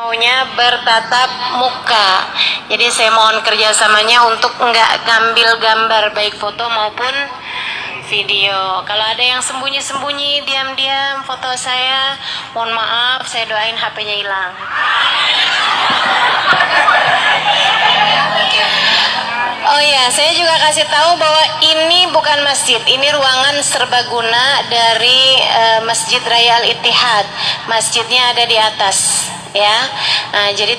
maunya bertatap muka. Jadi saya mohon kerjasamanya untuk nggak ngambil gambar baik foto maupun video. Kalau ada yang sembunyi-sembunyi, diam-diam foto saya, mohon maaf, saya doain HP-nya hilang. Oh ya, saya juga kasih tahu bahwa ini bukan masjid, ini ruangan serbaguna dari Masjid Raya Al-Ittihad. Masjidnya ada di atas, ya. Nah, jadi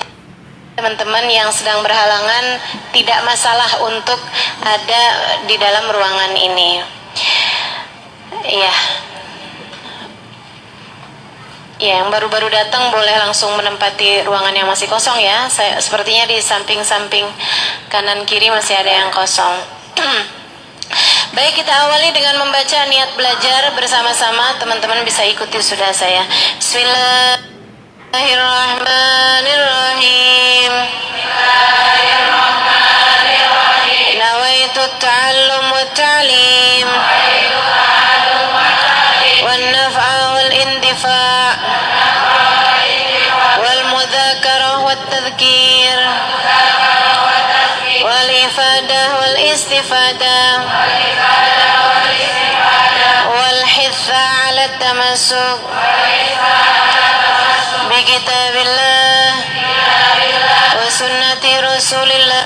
teman-teman yang sedang berhalangan tidak masalah untuk ada di dalam ruangan ini. Ya. Ya, yang baru-baru datang boleh langsung menempati ruangan yang masih kosong ya. Saya sepertinya di samping-samping kanan kiri masih ada yang kosong. Baik, kita awali dengan membaca niat belajar bersama-sama. Teman-teman bisa ikuti sudah saya. Bismillahirrahmanirrahim. Nawaitu ta'allum wa ta'lim wal naf'a wal indifa' wal mudzakarah wat tadhkir wal ifadah wal istifadah wal hitha 'ala tamassuk bi kitabillah wa sunnati rasulillah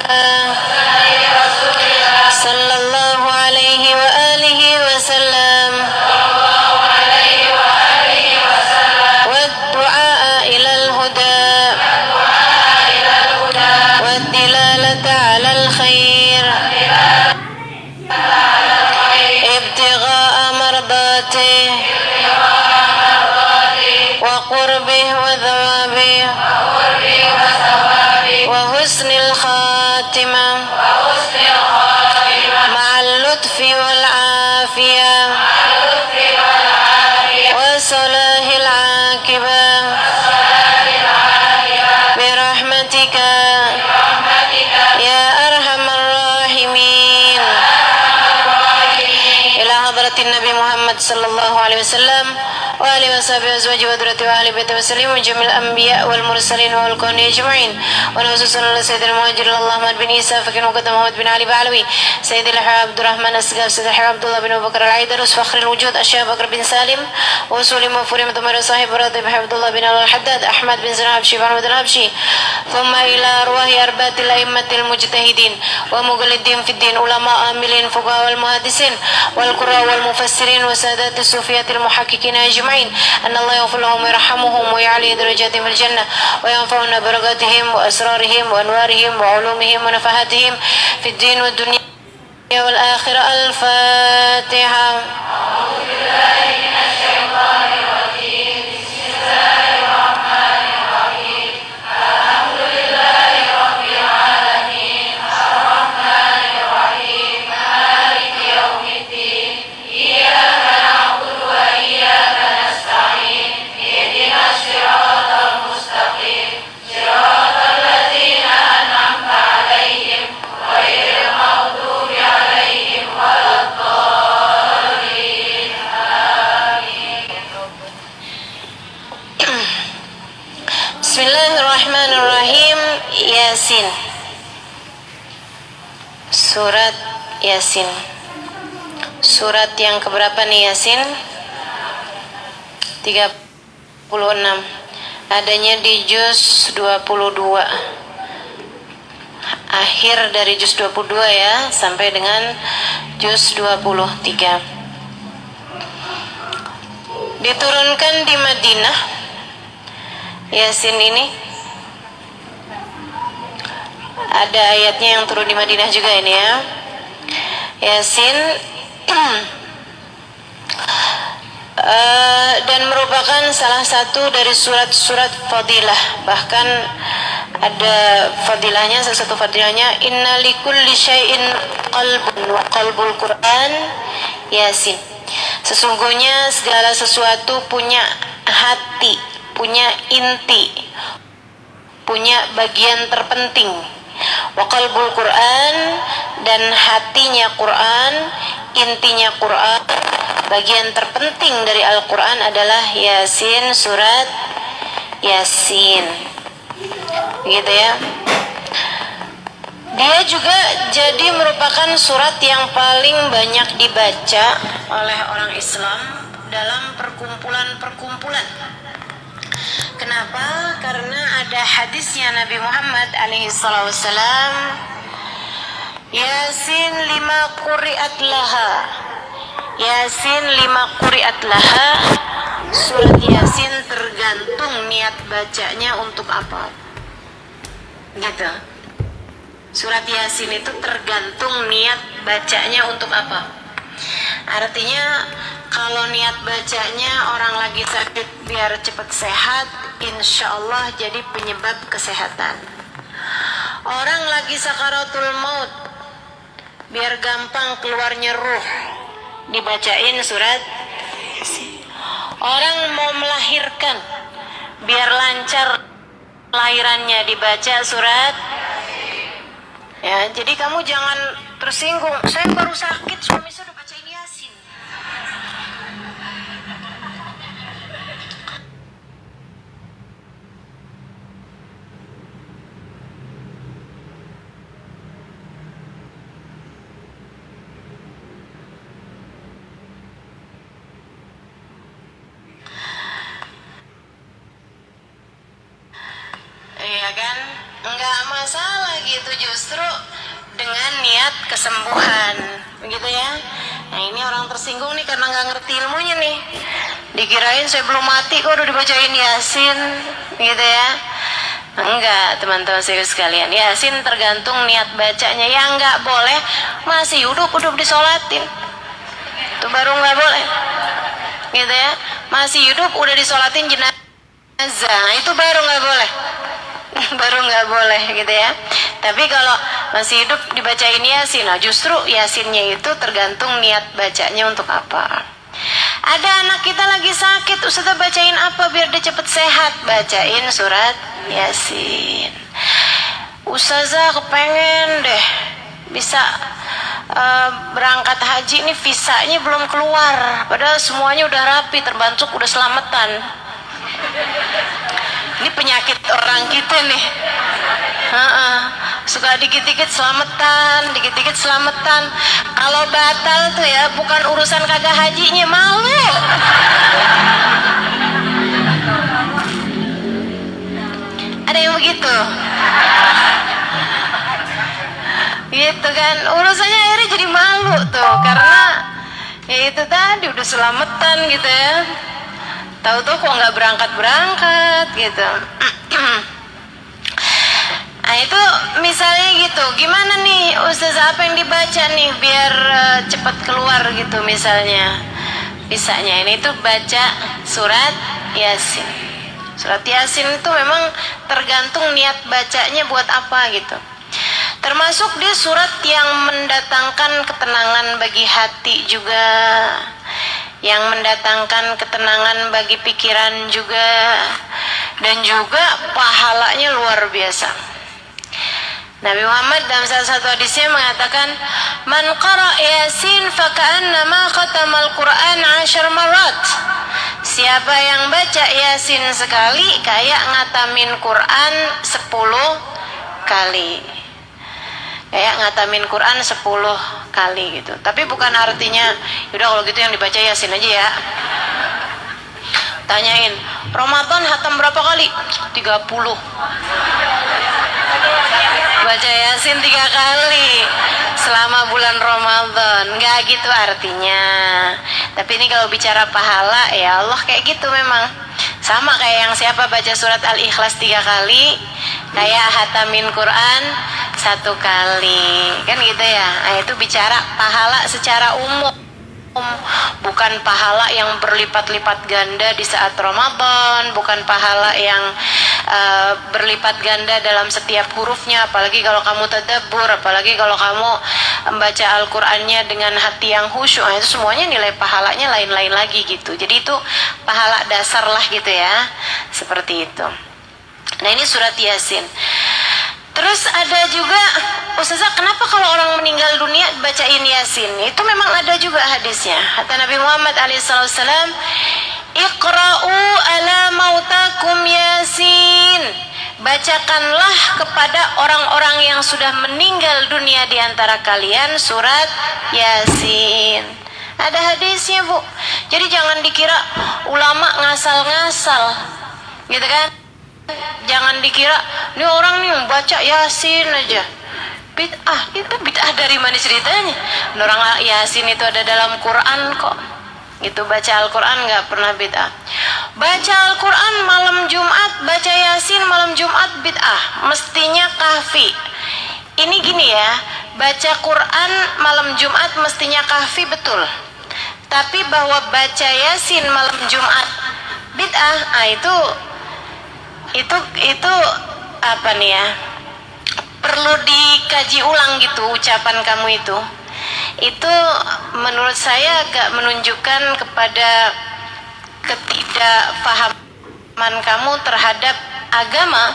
sallallahu alaihi wa alihi wa sallam wa du'a ila al-huda wa dilalata 'ala al-khair ibtigha'a mardatih wa qurbih wa thawabih wa husnil khatimah ma'al lutfi wal afiyah wa salahil aqibah birahmatika ya arhamar rahimin ila hadratin Nabi Muhammad sallallahu alaihi wasallam wa alihi washabihi azwaji wa dhurriyyati wa ahli baiti wa sallim wa jamil anbiya wal mursalin wal kawni ajma'in wa nafsusallallahu sayyidil muhajirin Allahumma bin Isa fakir muqaddam Muhammad bin Ali Ba'alawi sayyidil Abdurrahman Asghar sayyidil Abdullah bin Abu Bakar al-Aidarus fakhril wujud Asy'ab Bakar bin Salim wa usuli mafuri mutamar sahib Ratib Abdullah bin Al-Haddad Ahmad bin Zainab Habsyi bin Ahmad al-Habsyi thumma ila arwahi arbatil a'immatil mujtahidin wa mughallidin fid din ulama amilin fuqaha wal muhaddisin wal qurra wal mufassirin wa sadatis sufiyatil muhaqqiqin ajma'in anna Allah yaghfir lahum wa yarhamuhum wa ya'li darajatihim fil jannah wa yanfa'una barakatihim wa asrarihim wa anwarihim wa ulumihim wa nafahatihim fid din wad dunya wal akhirah. Al-Fatihah. A'udzu billahi minasy syaithanir rajim. Bismillahirrahmanirrahim. Alhamdulillahi rabbil alamin. Ar-Rahmanir Rahim. Maliki yaumiddin. Iyyaka na'budu wa iyyaka nasta'in. Ihdinas siratal mustaqim. Siratal ladzina an'amta 'alaihim ghairil maghdubi 'alaihim waladdallin. Amin. Bismillahirrahmanirrahim. Yasin. Surat Yasin. Surat yang keberapa nih Yasin? 36. Adanya di juz 22. Akhir dari juz 22 ya, sampai dengan juz 23. Diturunkan di Madinah. Yasin ini ada ayatnya yang turun di Madinah juga ini ya. Yasin dan merupakan salah satu dari surat-surat fadilah. Bahkan ada fadilahnya, salah satu fadilahnya inna likulli syai'in qalbun wa qalbul Quran Yasin. Sesungguhnya segala sesuatu punya hati, punya inti, punya bagian terpenting. Wa qalbul Quran, dan hatinya Quran, intinya Quran, bagian terpenting dari Al-Quran adalah Yasin, surat Yasin. gitu ya. Dia juga jadi merupakan surat yang paling banyak dibaca oleh orang Islam dalam perkumpulan-perkumpulan. Kenapa? Karena ada hadisnya Nabi Muhammad alaihissalam, Yasin lima quri'at laha. Yasin lima quri'at laha. Surat Yasin tergantung niat bacanya untuk apa. Gitu. Surat Yasin itu tergantung niat bacanya untuk apa. Artinya kalau niat bacanya orang lagi sakit biar cepat sehat, insya Allah jadi penyebab kesehatan. Orang lagi sakaratul maut, biar gampang keluarnya ruh, dibacain surat Yasin. Orang mau melahirkan, biar lancar lahirannya, dibaca surat. Ya, jadi kamu jangan tersinggung. Saya baru sakit, suami saya udah bacain Yasin. Iya kan? Enggak masalah gitu, justru dengan niat kesembuhan, begitu ya. Nah ini orang tersinggung nih karena nggak ngerti ilmunya nih. Dikirain saya belum mati kok udah dibacain Yasin, gitu ya. Enggak, teman-teman sekalian, Yasin tergantung niat bacanya. Yang nggak boleh masih hidup disolatin, itu baru nggak boleh, gitu ya. Masih hidup udah disolatin jenazah, itu baru nggak boleh. Baru nggak boleh, gitu ya. Tapi kalau masih hidup dibacain Yasin, nah justru Yasinnya itu tergantung niat bacanya untuk apa. Ada anak kita lagi sakit, Ustazah bacain apa biar dia cepat sehat? Bacain surat Yasin. Ustazah kepengen deh bisa berangkat haji, nih visanya belum keluar, padahal semuanya udah rapi, terbantuk, udah selamatan. Ini penyakit orang kita nih. Suka dikit-dikit selamatan, dikit-dikit selamatan. Kalau batal tuh ya bukan urusan kagak hajinya, malu. Ada yang begitu? Gitu kan, urusannya akhirnya jadi malu tuh, karena ya itu tadi udah selamatan gitu ya. Tahu-tahu kok nggak berangkat gitu. Nah itu misalnya gitu, gimana nih Ustazah, apa yang dibaca nih biar cepat keluar gitu misalnya. Bisanya ini tuh baca surat Yasin. Surat Yasin itu memang tergantung niat bacanya buat apa gitu. Termasuk dia surat yang mendatangkan ketenangan bagi hati juga, yang mendatangkan ketenangan bagi pikiran juga, dan juga pahalanya luar biasa. Nabi Muhammad dalam salah satu hadisnya mengatakan, "Man qara Yasin faka'annama khatamal Qur'an 10 marat." Siapa yang baca Yasin sekali kayak ngatamin Quran 10 kali. Kayak ngatamin Quran 10 kali gitu. Tapi bukan artinya yaudah kalau gitu yang dibaca Yasin aja ya. Tanyain, Ramadan hatam berapa kali? 30. Baca Yasin 3 kali selama bulan Ramadan. Enggak gitu artinya. Tapi ini kalau bicara pahala, ya Allah kayak gitu memang. Sama kayak yang siapa baca surat Al-Ikhlas 3 kali, kayak hatamin Quran 1 kali. Kan gitu ya. Nah, itu bicara pahala secara umum. Bukan pahala yang berlipat-lipat ganda di saat Ramadan, bukan pahala yang berlipat ganda dalam setiap hurufnya, apalagi kalau kamu tadabbur, apalagi kalau kamu membaca Al-Qur'annya dengan hati yang khusyuk. Nah, itu semuanya nilai pahalanya lain-lain lagi gitu. Jadi itu pahala dasar lah gitu ya, seperti itu. Nah ini surat Yasin. Terus ada juga, Ustazah, kenapa kalau orang meninggal dunia bacain Yasin? Itu memang ada juga hadisnya. Kata Nabi Muhammad alaihissalam, "Iqra'u ala mautakum Yasin." bacakanlah kepada orang-orang yang sudah meninggal dunia di antara kalian surat Yasin. Ada hadisnya, Bu. Jadi jangan dikira ulama ngasal-ngasal, gitu kan? Jangan dikira ini orang nih baca Yasin aja. Bid'ah, itu bid'ah dari mana ceritanya? Orang Yasin itu ada dalam Quran kok. Gitu, baca Al-Quran nggak pernah bid'ah. Baca Al-Quran malam Jumat, baca Yasin malam Jumat bid'ah. Mestinya kahfi. Ini gini ya, baca Quran malam Jumat mestinya kahfi, betul. Tapi bahwa baca Yasin malam Jumat bid'ah, itu apa nih ya? Perlu dikaji ulang gitu ucapan kamu itu. Itu menurut saya agak menunjukkan kepada ketidakpahaman kamu terhadap agama.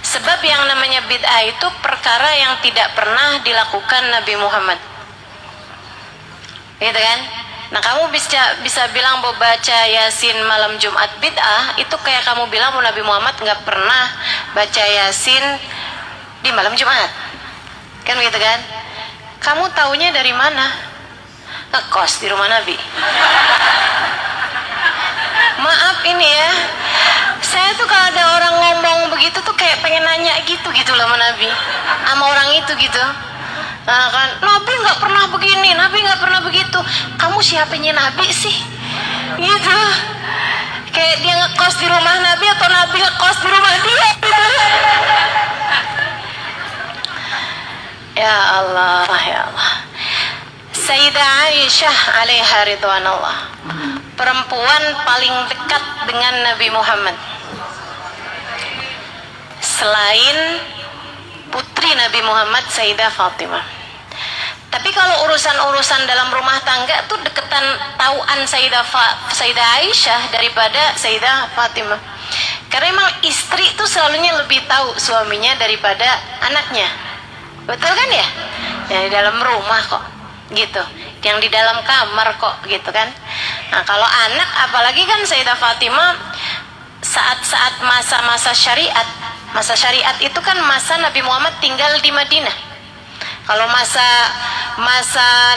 Sebab yang namanya bid'ah itu perkara yang tidak pernah dilakukan Nabi Muhammad, gitu kan? Nah, kamu bisa bilang bahwa baca Yasin malam Jumat bid'ah, itu kayak kamu bilang bahwa Nabi Muhammad nggak pernah baca Yasin di malam Jumat, kan begitu kan? Kamu taunya dari mana? Ngekos di rumah Nabi. Maaf ini ya, saya tuh kalau ada orang ngomong begitu tuh kayak pengen nanya gitu loh sama Nabi, sama orang itu gitu. Nah kan, Nabi nggak pernah begini, Nabi nggak pernah begitu. Kamu siapanya Nabi sih? Gitu. Kayak dia ngekos di rumah Nabi atau Nabi ngekos di rumah dia gitu. Ya Allah, ya Allah. Sayyidah Aisyah alaiha ridwanullah, perempuan paling dekat dengan Nabi Muhammad selain putri Nabi Muhammad Sayyidah Fatimah. Tapi kalau urusan-urusan dalam rumah tangga tuh deketan tauan Sayyidah Aisyah daripada Sayyidah Fatimah. Karena emang istri tuh selalunya lebih tahu suaminya daripada anaknya. Betul kan ya? Yang di dalam rumah kok gitu, yang di dalam kamar kok gitu kan. Nah kalau anak, apalagi kan Sayyidah Fatimah saat-saat masa-masa syariat itu kan masa Nabi Muhammad tinggal di Madinah. Kalau masa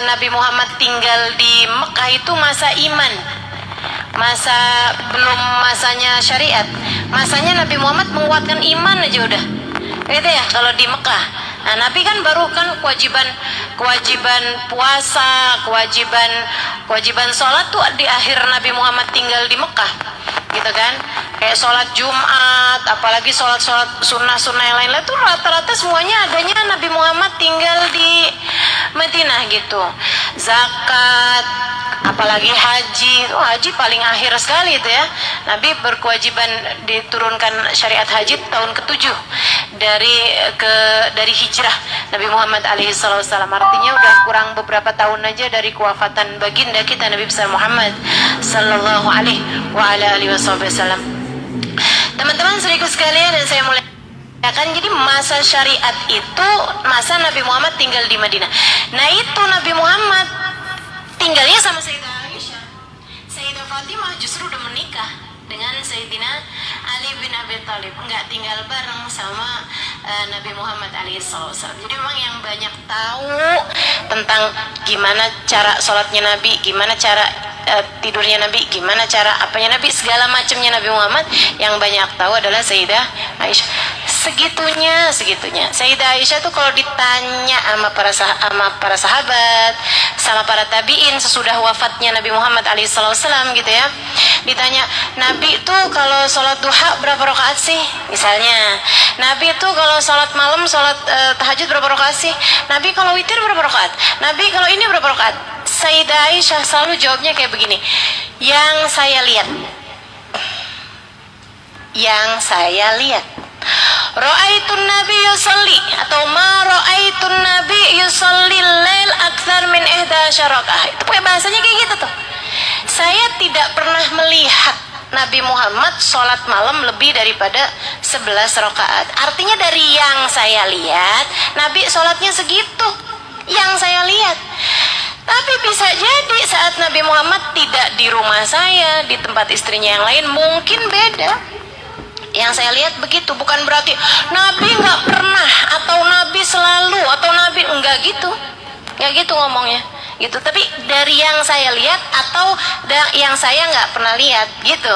Nabi Muhammad tinggal di Mekah itu masa iman, masa belum masanya syariat. Masanya Nabi Muhammad menguatkan iman aja udah, gitu ya kalau di Mekah. Nah, Nabi kan baru kan kewajiban puasa, kewajiban sholat tuh di akhir Nabi Muhammad tinggal di Mekah, gitu kan? Kayak sholat Jumat, apalagi sholat sunnah yang lain-lain tuh rata-rata semuanya adanya Nabi Muhammad tinggal di Madinah gitu. Zakat, apalagi haji paling akhir sekali itu ya. Nabi berkewajiban diturunkan syariat haji tahun ke-7 dari hijrah Nabi Muhammad alaihi wasallam. Artinya udah kurang beberapa tahun aja dari kewafatan baginda kita Nabi besar Muhammad sallallahu alaihi wasallam. Teman-teman saudaraku sekalian, dan saya mulai jadi masa syariat itu masa Nabi Muhammad tinggal di Madinah. Nah itu Nabi Muhammad tinggalnya sama Sayyidah Aisyah. Sayyidah Fatimah justru udah menikah dengan Sayyidina Ali bin Abi Thalib, nggak tinggal bareng sama Nabi Muhammad SAW. Jadi memang yang banyak tahu tentang gimana cara sholatnya Nabi, gimana cara tidurnya Nabi, gimana cara apanya Nabi, segala macamnya Nabi Muhammad, yang banyak tahu adalah Sayyidah Aisyah. Segitunya Sayyidah Aisyah tuh kalau ditanya sama para sahabat, sama para tabiin sesudah wafatnya Nabi Muhammad SAW gitu ya, ditanya, Nabi tuh kalau sholat duha berapa rakaat sih? Misalnya, Nabi tuh kalau sholat malam, sholat tahajud berapa rakaat sih? Nabi kalau witir berapa rakaat? Nabi kalau ini berapa rakaat? Sayyidah Aisyah selalu jawabnya kayak begini, yang saya lihat Ra'aitun Nabi yusalli, atau ma ra'aitun Nabi yusalli lail akthar min 11 rakaah. Itu kayak bahasanya kayak gitu tuh. Saya tidak pernah melihat Nabi Muhammad sholat malam lebih daripada 11 rakaat. Artinya dari yang saya lihat Nabi sholatnya segitu, yang saya lihat. Tapi bisa jadi saat Nabi Muhammad tidak di rumah saya, di tempat istrinya yang lain, mungkin beda. Yang saya lihat begitu, bukan berarti Nabi nggak pernah atau Nabi selalu atau Nabi enggak gitu, nggak gitu ngomongnya gitu. Tapi dari yang saya lihat atau yang saya nggak pernah lihat gitu.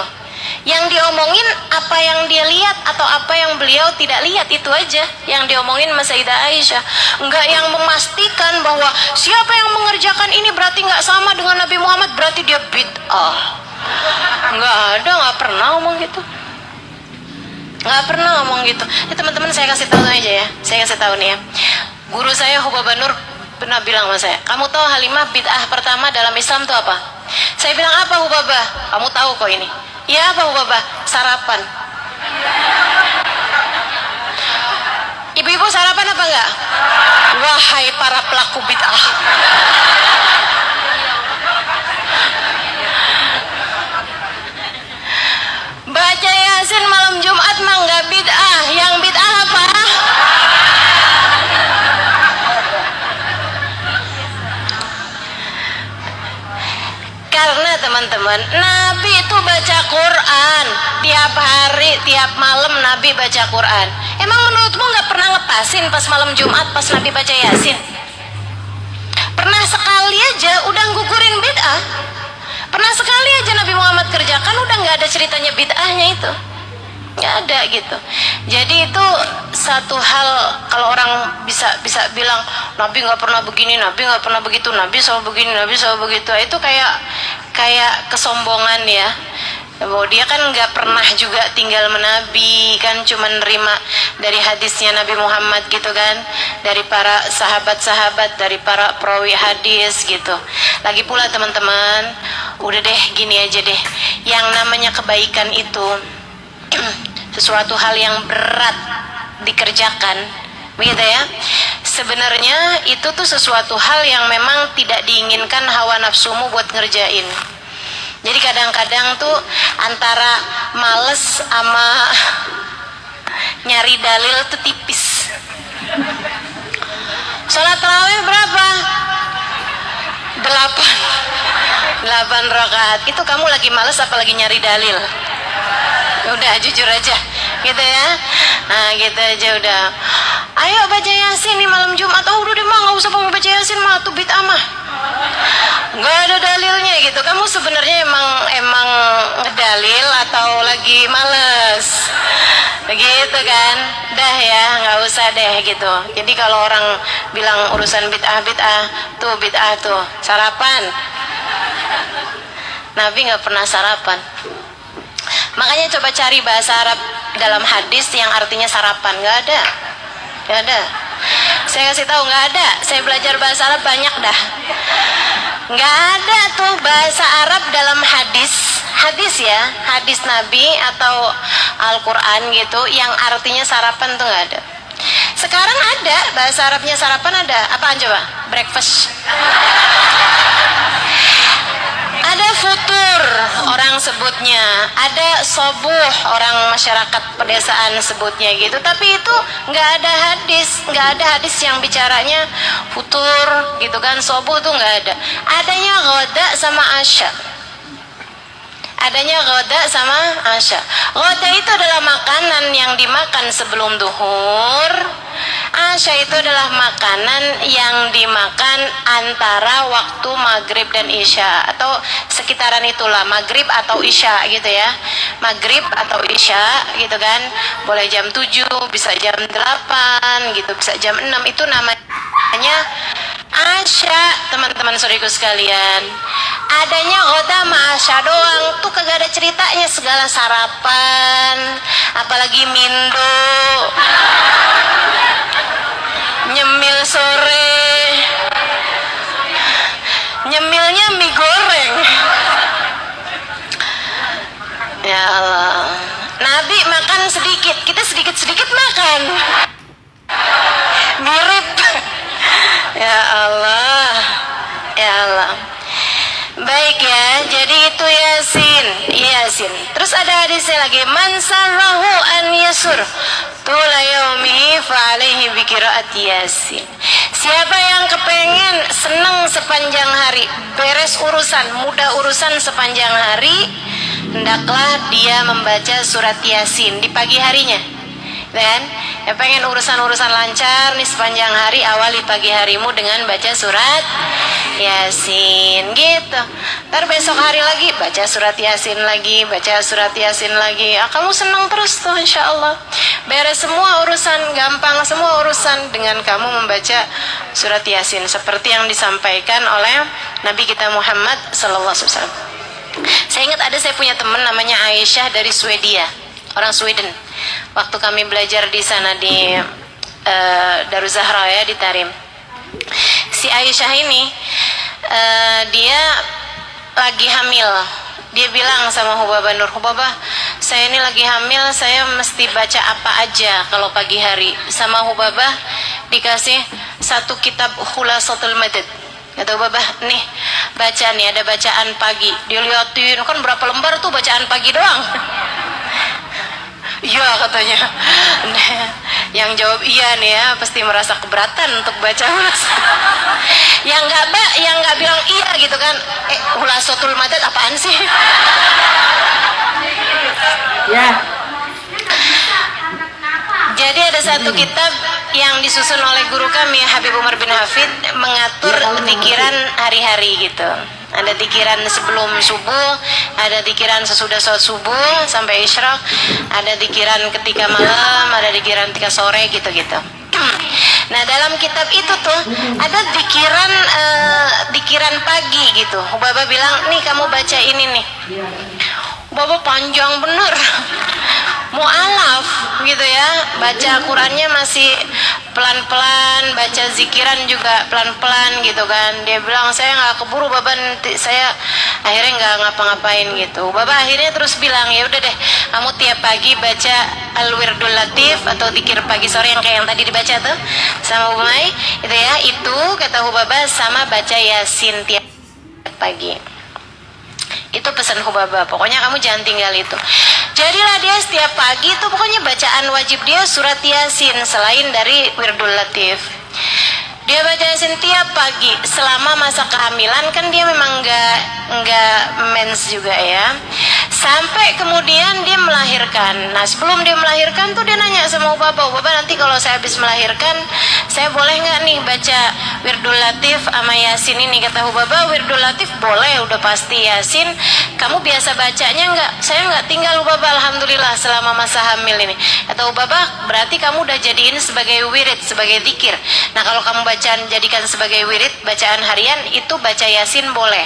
Yang diomongin apa yang dia lihat atau apa yang beliau tidak lihat, itu aja yang diomongin Mas Sayyidah Aisyah. Enggak yang memastikan bahwa siapa yang mengerjakan ini berarti nggak sama dengan Nabi Muhammad, berarti dia bid'ah. Nggak ada, nggak pernah ngomong gitu. Nggak pernah ngomong gitu. Ya teman-teman, saya kasih tahu aja ya. Saya kasih tahu nih ya. Guru saya Hubabah Nur pernah bilang sama saya, kamu tahu Halimah bid'ah pertama dalam Islam itu apa? Saya bilang, apa Hubabah? Kamu tahu kok ini. Ya apa Hubabah? Sarapan. Ibu-ibu sarapan apa enggak? Wahai para pelaku bid'ah. Baca Yasin malam Jumat mah enggak bid'ah. Yang bid'ah apa? Karena teman-teman, Nabi itu baca Quran tiap hari, tiap malam Nabi baca Quran. Emang menurutmu nggak pernah ngepasin pas malam Jumat pas Nabi baca Yasin? Pernah sekali aja udah gugurin bid'ah? Pernah sekali aja Nabi Muhammad kerjakan udah nggak ada ceritanya bid'ahnya itu? Nggak ada gitu. Jadi itu satu hal, kalau orang bisa bilang Nabi nggak pernah begini, Nabi nggak pernah begitu, Nabi selalu begini, Nabi selalu begitu, itu kayak kesombongan ya. Bahwa dia kan nggak pernah juga tinggal menabi, kan cuma nerima dari hadisnya Nabi Muhammad gitu kan, dari para sahabat-sahabat, dari para perawi hadis gitu. Lagi pula teman-teman, udah deh gini aja deh, yang namanya kebaikan itu sesuatu hal yang berat dikerjakan, begitu ya. Sebenarnya itu tuh sesuatu hal yang memang tidak diinginkan hawa nafsumu buat ngerjain. Jadi kadang-kadang tuh antara males sama nyari dalil tuh tipis. Sholat tarawih berapa? 8 rakaat. Itu kamu lagi males apa lagi nyari dalil? Udah jujur aja gitu ya. Nah gitu aja udah. Ayo baca Yasin nih malam Jumat. Oh udah deh mah, nggak usah baca Yasin mah, tuh bid'ah mah. Nggak ada dalilnya gitu. Kamu sebenarnya emang ngedalil atau lagi males? Begitu kan? Dah ya, nggak usah deh gitu. Jadi kalau orang bilang urusan bid'ah tuh sarapan. Nabi nggak pernah sarapan. Makanya coba cari bahasa Arab dalam hadis yang artinya sarapan. Nggak ada. Saya kasih tahu, nggak ada. Saya belajar bahasa Arab banyak dah. Nggak ada tuh bahasa Arab dalam hadis ya, hadis Nabi atau Al-Quran gitu yang artinya sarapan tuh nggak ada. Sekarang ada bahasa Arabnya sarapan, ada apaan coba? Breakfast. Ada futur orang sebutnya, ada sobuh orang masyarakat pedesaan sebutnya gitu. Tapi itu nggak ada hadis yang bicaranya futur gitu kan. Sobuh tuh nggak ada. Adanya ghoda sama asya. Ghoda itu adalah makanan yang dimakan sebelum duhur. Asya itu adalah makanan yang dimakan antara waktu maghrib dan isya, atau sekitaran itulah, maghrib atau isya gitu ya. Maghrib atau isya gitu kan. Boleh jam 7, bisa jam 8 gitu, bisa jam 6. Itu namanya asya, teman-teman saudariku sekalian. Adanya ghoda sama asya doang tuh kagak ada ceritanya, segala sarapan, apalagi mindo, nyemil sore, nyemilnya mie goreng. Ya Allah, Nabi makan sedikit, kita sedikit-sedikit makan, mirip. Ya Allah. Baik ya, jadi itu Yasin. Terus ada hadisnya lagi, man sarrahu an yasur tula yaumihi fa alaihi bi qiraati Yasin. Siapa yang kepengen senang sepanjang hari, beres urusan, mudah urusan sepanjang hari, hendaklah dia membaca surat Yasin di pagi harinya. Dan ya pengen urusan-urusan lancar nih sepanjang hari, awali pagi harimu dengan baca surat Yasin gitu. Ntar besok hari lagi baca surat Yasin lagi, baca surat Yasin lagi. Kamu senang terus tuh insya Allah. Beres semua urusan, gampang semua urusan dengan kamu membaca surat Yasin seperti yang disampaikan oleh Nabi kita Muhammad SAW. Saya ingat saya punya teman namanya Aisyah dari Swedia, orang Sweden. Waktu kami belajar di sana di Daruzahra ya, di Tarim. Si Aisyah ini dia lagi hamil. Dia bilang sama Hubabah Nur, Hubabah, saya ini lagi hamil, saya mesti baca apa aja kalau pagi hari. Sama Hubabah dikasih satu kitab Khulasatul Madad. Kata Hubabah, nih baca nih, ada bacaan pagi. Dia liatin, kan berapa lembar tuh bacaan pagi doang. Iya katanya. Yang jawab iya nih ya pasti merasa keberatan untuk baca yang nggak bilang iya gitu kan. Khulasatul Madad apaan sih? Ya. Jadi ada satu kitab yang disusun oleh guru kami Habib Umar bin Hafid, mengatur pikiran hari-hari gitu. Ada pikiran sebelum subuh, ada pikiran sesudah sholat subuh sampai isyraq, ada pikiran ketika malam, ada pikiran ketika sore gitu-gitu. Nah dalam kitab itu tuh ada pikiran pagi gitu. Baba bilang, nih kamu baca ini nih. Baba panjang bener. Mu'alaf gitu ya, baca Qurannya masih pelan-pelan, baca zikiran juga pelan-pelan gitu kan. Dia bilang, saya nggak keburu Baba, nanti saya akhirnya nggak ngapa-ngapain gitu. Baba akhirnya terus bilang, ya udah deh, kamu tiap pagi baca Al-Wirdul Latif atau zikir pagi sore yang kayak yang tadi dibaca tuh sama Umay itu ya, itu kata Hubaba sama baca Yasin tiap pagi. Itu pesan Hubaba, pokoknya kamu jangan tinggal itu. Jadilah dia setiap pagi itu pokoknya bacaan wajib dia surat Yasin selain dari Wirdul Latif. Dia baca Yasin tiap pagi selama masa kehamilan, kan dia memang nggak mens juga ya. Sampai kemudian dia melahirkan. Nah sebelum dia melahirkan tuh dia nanya sama Baba, nanti kalau saya habis melahirkan, saya boleh nggak nih baca Wirdul Latif sama Yasin ini? Kata Baba, Wirdul Latif boleh, udah pasti. Yasin kamu biasa bacanya nggak? Saya nggak tinggal Baba, alhamdulillah selama masa hamil ini. Kata Baba, berarti kamu udah jadiin sebagai wirid, sebagai zikir. Nah kalau kamu jadikan sebagai wirid, bacaan harian, itu baca Yasin boleh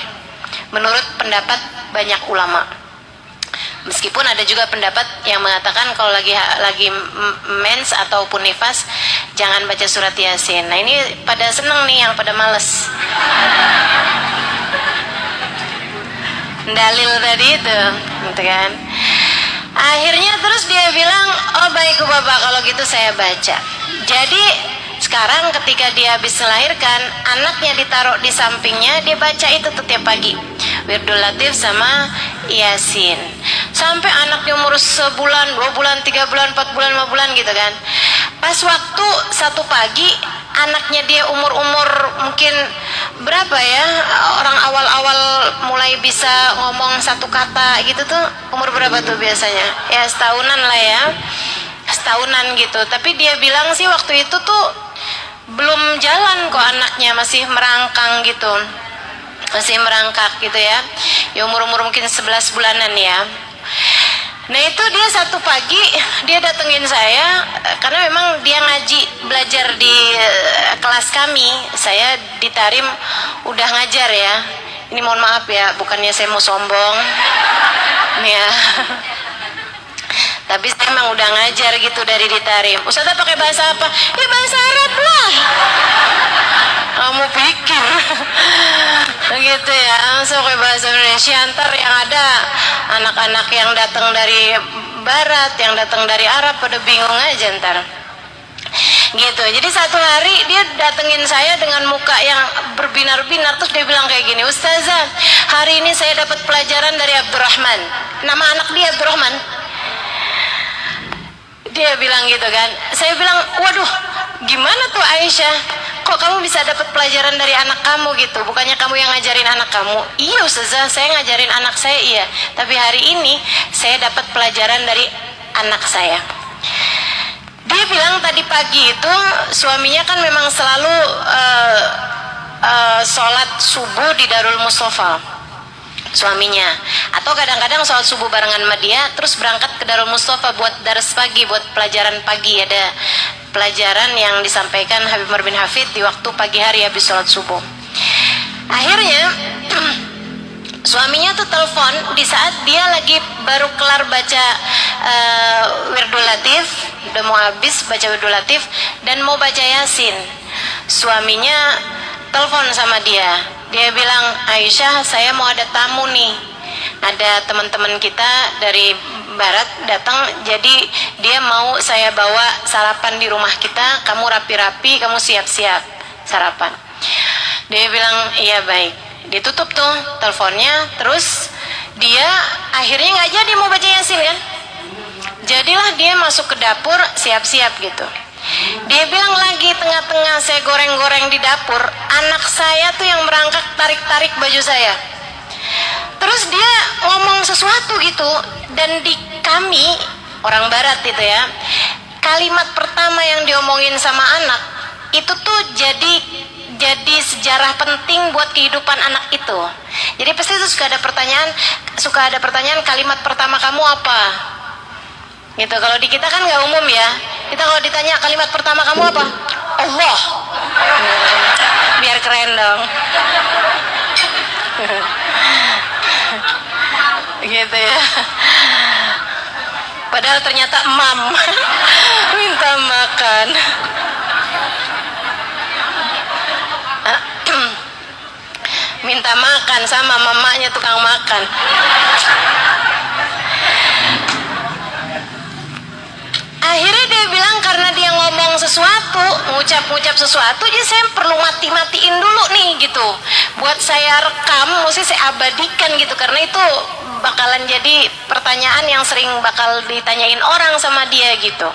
menurut pendapat banyak ulama. Meskipun ada juga pendapat yang mengatakan kalau lagi mens ataupun nifas jangan baca surat Yasin. Nah ini pada seneng nih, yang pada males. Dalil tadi itu gitu kan. Akhirnya terus dia bilang, oh baik Bapak, kalau gitu saya baca. Jadi sekarang ketika dia habis melahirkan, anaknya ditaruh di sampingnya, dia baca itu tiap pagi, Wirdul Latif sama Yasin. Sampai anaknya umur sebulan, 2 bulan, 3 bulan, 4 bulan, 5 bulan gitu kan. Pas waktu satu pagi, anaknya dia umur mungkin berapa ya, orang awal-awal mulai bisa ngomong satu kata gitu tuh, umur berapa tuh biasanya? Ya setahunan lah ya, setahunan gitu. Tapi dia bilang sih waktu itu tuh belum jalan kok, anaknya masih merangkang gitu, masih merangkak gitu ya. Ya umur mungkin 11 bulanan ya. Nah itu dia satu pagi dia datengin saya karena memang dia ngaji, belajar di kelas kami. Saya di Tarim udah ngajar ya. Ini mohon maaf ya, bukannya saya mau sombong nih ya. Tapi saya emang udah ngajar gitu dari di Tarim. Ustazah pakai bahasa apa? Ya bahasa Arab lah. Kamu pikir begitu ya, langsung pakai bahasa Indonesia. Ntar yang ada anak-anak yang datang dari barat, yang datang dari Arab pada bingung aja ntar gitu. Jadi satu hari dia datengin saya dengan muka yang berbinar-binar, terus dia bilang kayak gini, Ustazah, hari ini saya dapat pelajaran dari Abdurrahman. Nama anak dia Abdurrahman. Dia bilang gitu kan. Saya bilang, waduh, gimana tuh Aisyah? kok kamu bisa dapat pelajaran dari anak kamu gitu? Bukannya kamu yang ngajarin anak kamu? Iya Ustazah, saya ngajarin anak saya, iya. Tapi hari ini saya dapat pelajaran dari anak saya. Dia bilang tadi pagi itu suaminya kan memang selalu sholat subuh di Darul Mustafa, suaminya, atau kadang-kadang sholat subuh barengan sama dia, terus berangkat ke Darul Mustafa buat dars pagi, buat pelajaran pagi. Ada pelajaran yang disampaikan Habib Umar bin Hafid di waktu pagi hari habis sholat subuh. Akhirnya suaminya tuh telepon di saat dia lagi baru kelar baca Wirdul Latif, udah mau habis baca Wirdul Latif dan mau baca Yasin. Suaminya telepon sama dia. Dia bilang, Aisyah, saya mau ada tamu nih. Ada teman-teman kita dari barat datang, jadi dia mau saya bawa sarapan di rumah kita. Kamu rapi-rapi, kamu siap-siap sarapan. Dia bilang, iya baik. Ditutup tuh teleponnya. Terus dia akhirnya nggak jadi mau baca Yasin kan. Jadilah dia masuk ke dapur siap-siap gitu. Dia bilang lagi tengah-tengah saya goreng-goreng di dapur, anak saya tuh yang merangkak tarik-tarik baju saya. Terus dia ngomong sesuatu gitu, dan di kami orang barat itu ya, kalimat pertama yang diomongin sama anak itu tuh jadi sejarah penting buat kehidupan anak itu. Jadi pasti itu suka ada pertanyaan kalimat pertama kamu apa? Gitu. Kalau di kita kan nggak umum ya. Kita kalau ditanya kalimat pertama kamu apa? Allah. Biar keren dong. Gitu ya. Padahal ternyata mam minta makan. Minta makan sama mamanya tukang makan. Akhirnya dia bilang karena dia ngomong sesuatu, ngucap sesuatu, jadi saya perlu mati-matiin dulu nih gitu. Buat saya rekam, mesti saya abadikan gitu, karena itu bakalan jadi pertanyaan yang sering bakal ditanyain orang sama dia gitu.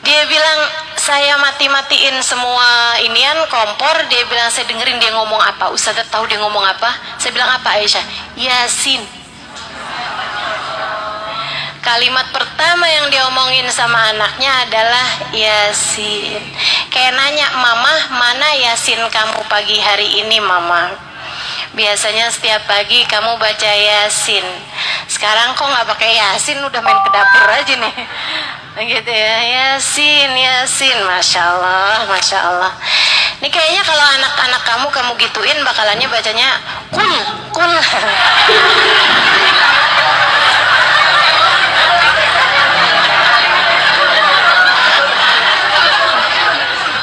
Dia bilang, saya mati-matiin semua inian kompor. Dia bilang, saya dengerin dia ngomong apa. Ustazah tahu dia ngomong apa? Saya bilang, apa Aisyah? Yasin. Kalimat pertama yang dia omongin sama anaknya adalah Yasin. Kayak nanya, mama mana Yasin kamu pagi hari ini mama? Biasanya setiap pagi kamu baca Yasin. Sekarang kok nggak pakai Yasin, udah main ke dapur aja nih. Gitu ya, Yasin, Masya Allah, Masya Allah. Ini kayaknya kalau anak-anak kamu gituin bakalannya bacanya kul.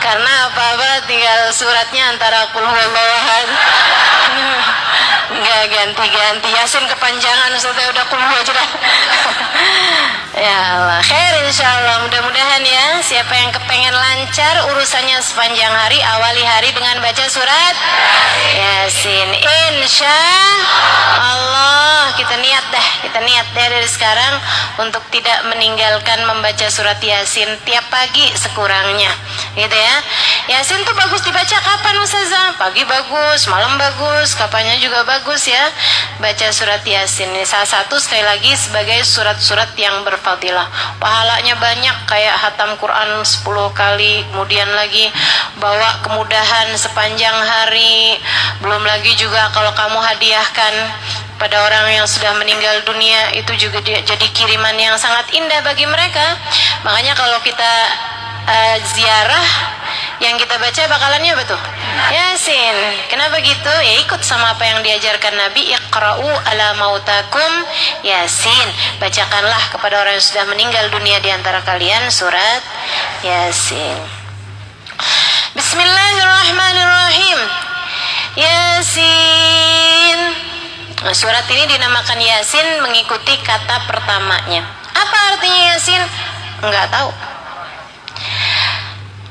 Karena apa-apa tinggal suratnya antara kul huwallahu. Enggak ganti-ganti Yasin kepanjangan, Ustazah udah kul aja dah. Ya Allah, khair insyaallah. Mudah-mudahan ya, siapa yang kepengen lancar urusannya sepanjang hari, awali hari dengan baca surat Yasin. Insya Allah kita niat deh dari sekarang untuk tidak meninggalkan membaca surat Yasin tiap pagi sekurangnya, gitu ya. Yasin tuh bagus dibaca kapan Ustazah? Pagi bagus, malam bagus, kapannya juga bagus ya. Baca surat Yasin ini salah satu, sekali lagi, sebagai surat-surat yang berfadilah. Pahalanya banyak, kayak hatam Quran 10 kali, kemudian lagi bawa kemudahan sepanjang hari. Belum lagi juga kalau kamu hadiahkan pada orang yang sudah meninggal dunia, itu juga jadi kiriman yang sangat indah bagi mereka. Makanya kalau kita ziarah, yang kita baca bakalannya apa tuh? Yasin. Kenapa gitu? Ya ikut sama apa yang diajarkan Nabi, Iqra'u ala mautakum Yasin. Bacakanlah kepada orang yang sudah meninggal dunia di antara kalian surat Yasin. Bismillahirrahmanirrahim. Yasin. Nah, surat ini dinamakan Yasin mengikuti kata pertamanya. Apa artinya Yasin? Enggak tahu.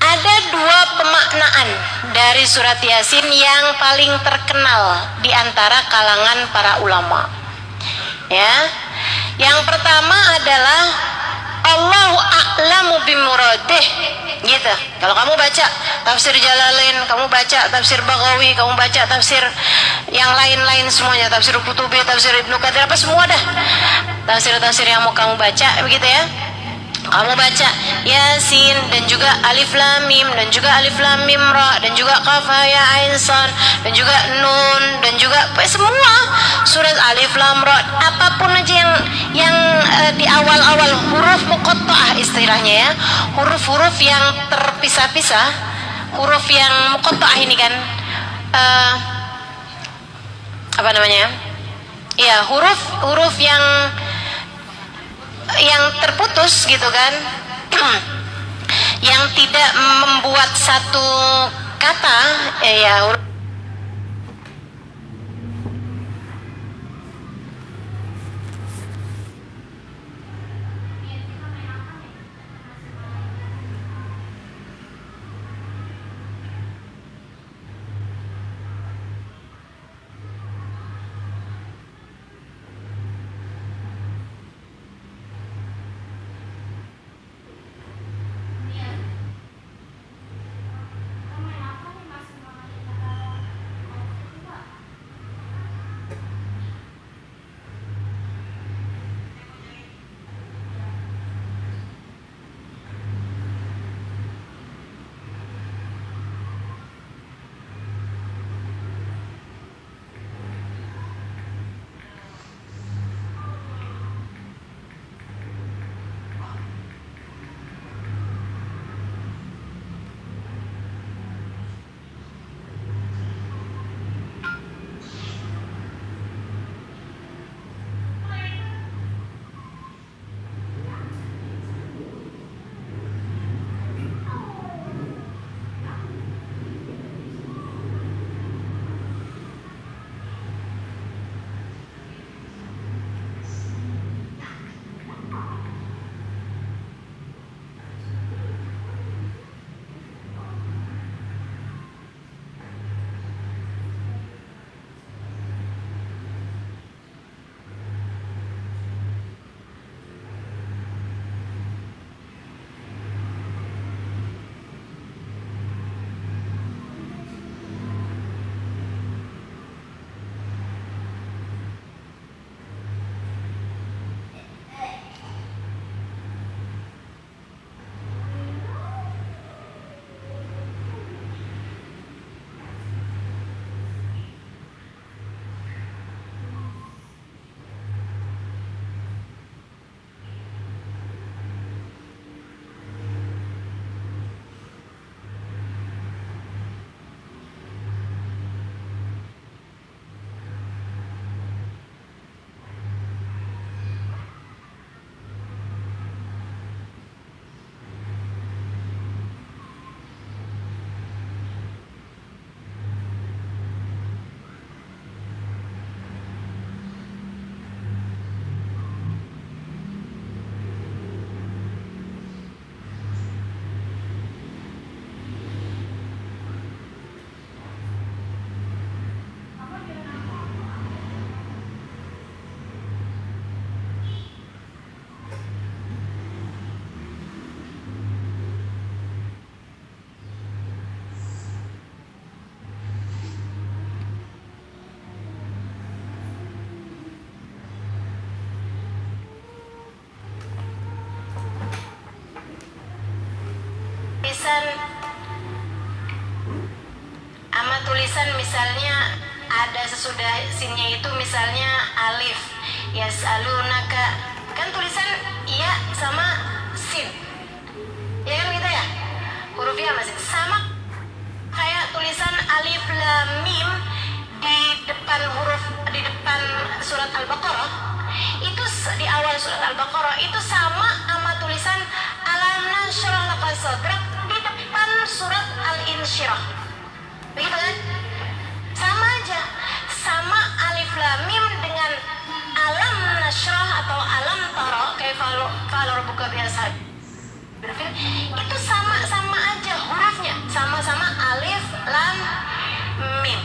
Ada dua pemaknaan dari surat Yasin yang paling terkenal di antara kalangan para ulama. Ya. Yang pertama adalah Allahu a'lamu bimuradihi. Qadih gitu. Kalau kamu baca tafsir Jalalain, kamu baca tafsir Baghawi, kamu baca tafsir yang lain-lain semuanya, tafsir Qurtubi, tafsir Ibnu Katsir, apa semua dah tafsir-tafsir yang mau kamu baca begitu ya. Kamu baca Yasin dan juga Alif Lam Mim dan juga Alif Lam Mim Ra dan juga Qaf Ha Ya Ain Sad dan juga Nun dan juga semua surat Alif Lam Ra, apapun aja yang di awal-awal huruf muqatta'ah istilahnya ya, huruf-huruf yang terpisah-pisah, huruf yang muqatta'ah ini kan apa namanya ya, huruf yang terputus gitu kan, yang tidak membuat satu kata ya. Tulisan misalnya ada sesudah sinnya itu misalnya alif, yas'alunaka, kan tulisan iya sama sin ya kan gitu ya, hurufnya masih sama kayak tulisan alif lam mim di depan surat Al-Baqarah itu, di awal surat Al-Baqarah itu sama tulisan alam nashrah laka sadrak di depan surat Al-Insyirah, begitu kan? Sama aja, sama alif lam mim dengan alam nashrah atau alam tara kayak kalau buka biasa itu sama aja hurufnya, sama-sama alif lam mim.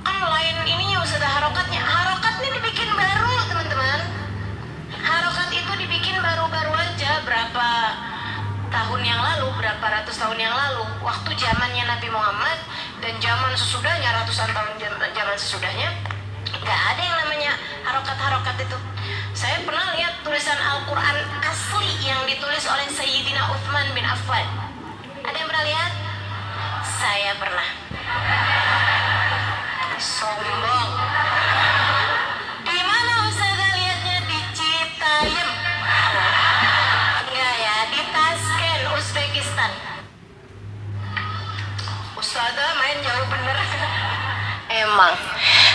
Kan lain ininya sudah harokatnya, harokat ini dibikin baru teman-teman. Harokat itu dibikin baru-baru aja berapa tahun yang lalu, berapa ratus tahun yang lalu, waktu zamannya Nabi Muhammad dan zaman sesudahnya, ratusan tahun zaman sesudahnya, nggak ada yang namanya harokat-harokat itu. Saya pernah lihat tulisan Al-Quran asli yang ditulis oleh Sayyidina Uthman bin Affan. Ada yang pernah lihat? Saya pernah. Sombong. Di mana Ustazah lihatnya? Di Citayam. Enggak ya, di Tashkent, Uzbekistan. Ustazah main jauh bener. Emang.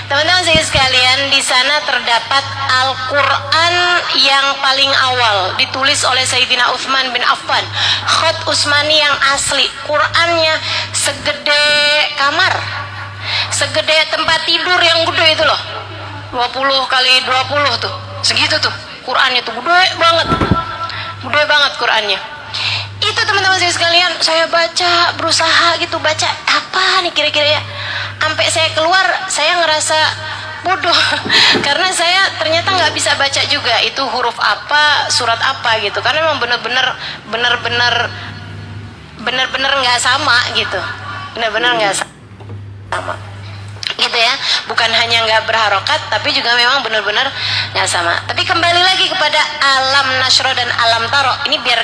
Teman-teman sekalian, di sana terdapat Al-Quran yang paling awal ditulis oleh Sayyidina Uthman bin Affan, khat Utsmani yang asli. Qurannya segede kamar, segede tempat tidur yang gede itu loh, 20 kali 20 tuh, segitu tuh Qurannya tuh, gede banget Qurannya. Itu teman-teman sekalian, saya baca, berusaha gitu baca apa nih kira-kira ya. Sampai saya keluar, saya ngerasa bodoh karena saya ternyata nggak bisa baca juga itu huruf apa, surat apa gitu, karena memang benar-benar nggak sama gitu, benar-benar nggak sama gitu ya. Bukan hanya nggak berharokat, tapi juga memang benar-benar nggak sama. Tapi kembali lagi kepada alam nasro dan alam taro ini, biar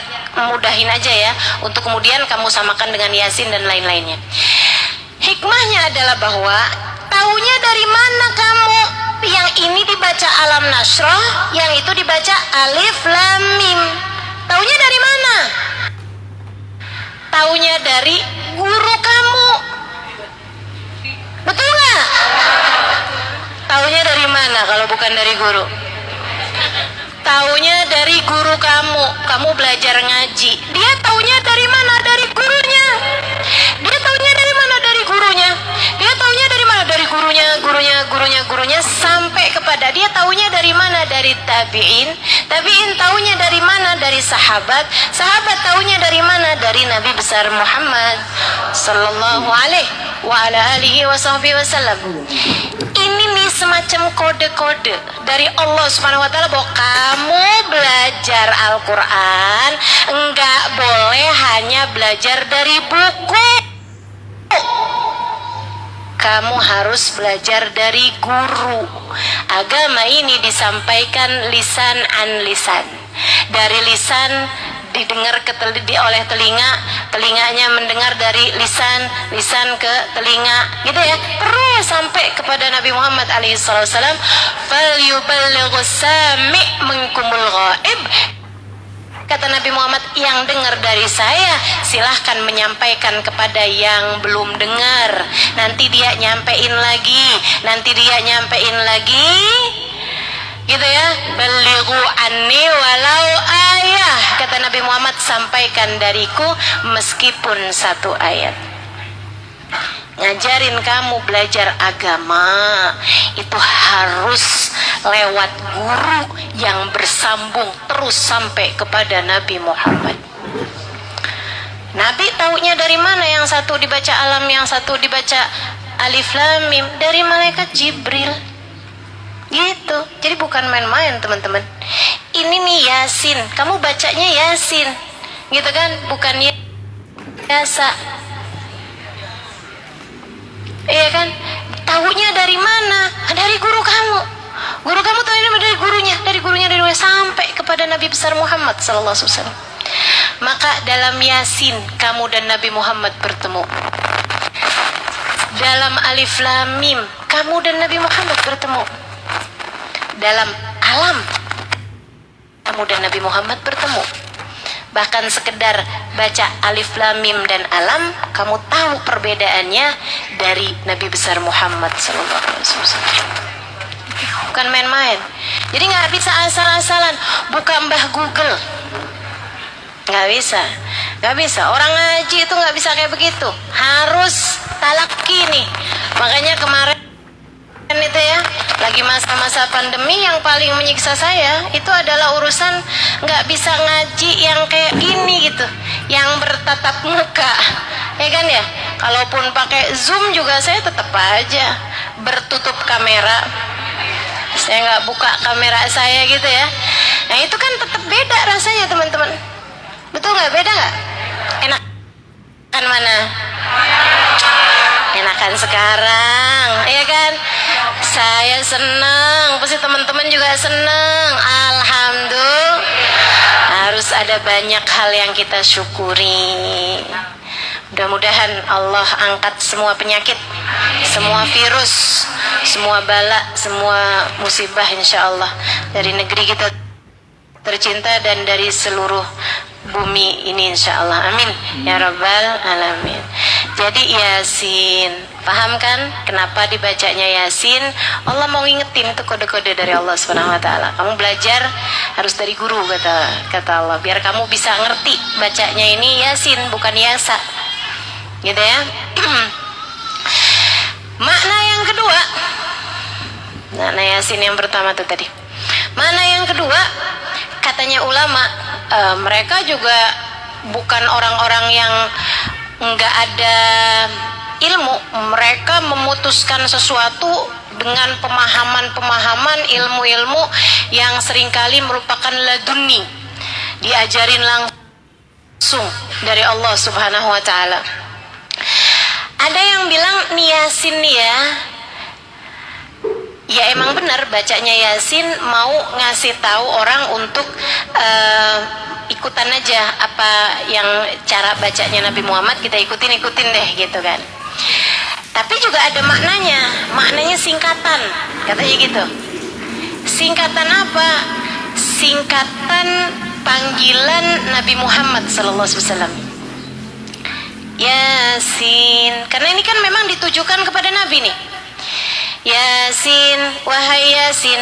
mudahin aja ya untuk kemudian kamu samakan dengan Yasin dan lain-lainnya. Hikmahnya adalah bahwa taunya dari mana kamu? Yang ini dibaca alam nasroh, yang itu dibaca alif lam mim. Taunya dari mana? Taunya dari guru kamu. Betul nggak? Taunya dari mana kalau bukan dari guru? Taunya dari guru kamu. Kamu belajar ngaji. Dia taunya dari mana? Dari gurunya. Dia taunya dari mana? Dari gurunya. Dia taunya dari mana? Dari gurunya sampai kepada dia taunya dari mana? Dari tabi'in. Tabi'in taunya dari mana? Dari sahabat. Sahabat taunya dari mana? Dari Nabi besar Muhammad sallallahu alaihi wa ala alihi wasallam. Ini nih semacam kode-kode dari Allah Subhanahu wa taala bahwa kamu belajar Al-Qur'an enggak boleh hanya belajar dari buku. Kamu harus belajar dari guru. Agama ini disampaikan lisan an lisan. Dari lisan didengar oleh telinga, telinganya mendengar dari lisan ke telinga, gitu ya, terus sampai kepada Nabi Muhammad alaihissalam. Falyuballighus sami' minkumul ghaib. Kata Nabi Muhammad, yang dengar dari saya silahkan menyampaikan kepada yang belum dengar. Nanti dia nyampein lagi, gitu ya. Balighu anni walau ayah. Kata Nabi Muhammad, sampaikan dariku meskipun satu ayat. Ngajarin kamu belajar agama itu harus lewat guru yang bersambung terus sampai kepada Nabi Muhammad. Nabi taunya dari mana? Yang satu dibaca alam, yang satu dibaca alif lam mim, dari malaikat Jibril. Gitu. Jadi bukan main-main teman-teman. Ini nih Yasin, kamu bacanya Yasin, gitu kan? Bukan biasa. Iya kan? Taunya dari mana? Dari guru kamu. Guru kamu tahunya dari gurunya, dari sampai kepada Nabi besar Muhammad sallallahu alaihi wasallam. Maka dalam Yasin kamu dan Nabi Muhammad bertemu. Dalam alif lam mim kamu dan Nabi Muhammad bertemu. Dalam alam kamu dan Nabi Muhammad bertemu. Bahkan sekedar baca alif lam mim dan alam, kamu tahu perbedaannya dari Nabi besar Muhammad sallallahu alaihi wasallam. Bukan main-main. Jadi nggak bisa asal-asalan buka Mbah Google. Nggak bisa. Orang ngaji itu nggak bisa kayak begitu. Harus talaki nih. Makanya kemarin itu ya, lagi masa-masa pandemi, yang paling menyiksa saya itu adalah urusan nggak bisa ngaji yang kayak gini gitu, yang bertatap muka, ya kan ya. Kalaupun pakai Zoom juga saya tetap aja bertutup kamera, saya nggak buka kamera saya gitu ya. Nah itu kan tetap beda rasanya teman-teman, betul nggak? Beda nggak? kan sekarang, ya kan? Saya senang, pasti teman-teman juga senang. Alhamdulillah. Harus ada banyak hal yang kita syukuri. Mudah-mudahan Allah angkat semua penyakit, semua virus, semua bala, semua musibah insya Allah dari negeri kita tercinta dan dari seluruh bumi ini insya Allah. Amin ya rabbal alamin. Jadi Yasin, paham kan kenapa dibacanya Yasin? Allah mau ngingetin itu kode-kode dari Allah Subhanahu wa taala. Kamu belajar harus dari guru, kata Allah, biar kamu bisa ngerti bacanya ini Yasin bukan Yasa. Gitu ya. Makna yang kedua, makna Yasin yang pertama tuh tadi. Makna yang kedua, katanya ulama, mereka juga bukan orang-orang yang nggak ada ilmu. Mereka memutuskan sesuatu dengan pemahaman-pemahaman ilmu-ilmu yang seringkali merupakan laduni, diajarin langsung dari Allah Subhanahu wa taala. Ada yang bilang Yasin ya emang benar bacanya Yasin mau ngasih tahu orang untuk ikutan aja apa yang cara bacanya Nabi Muhammad, kita ikutin deh gitu kan. Tapi juga ada maknanya singkatan, katanya gitu. Singkatan apa? Singkatan panggilan Nabi Muhammad SAW. Yasin, karena ini kan memang ditujukan kepada Nabi nih. Yasin, wahai Yasin,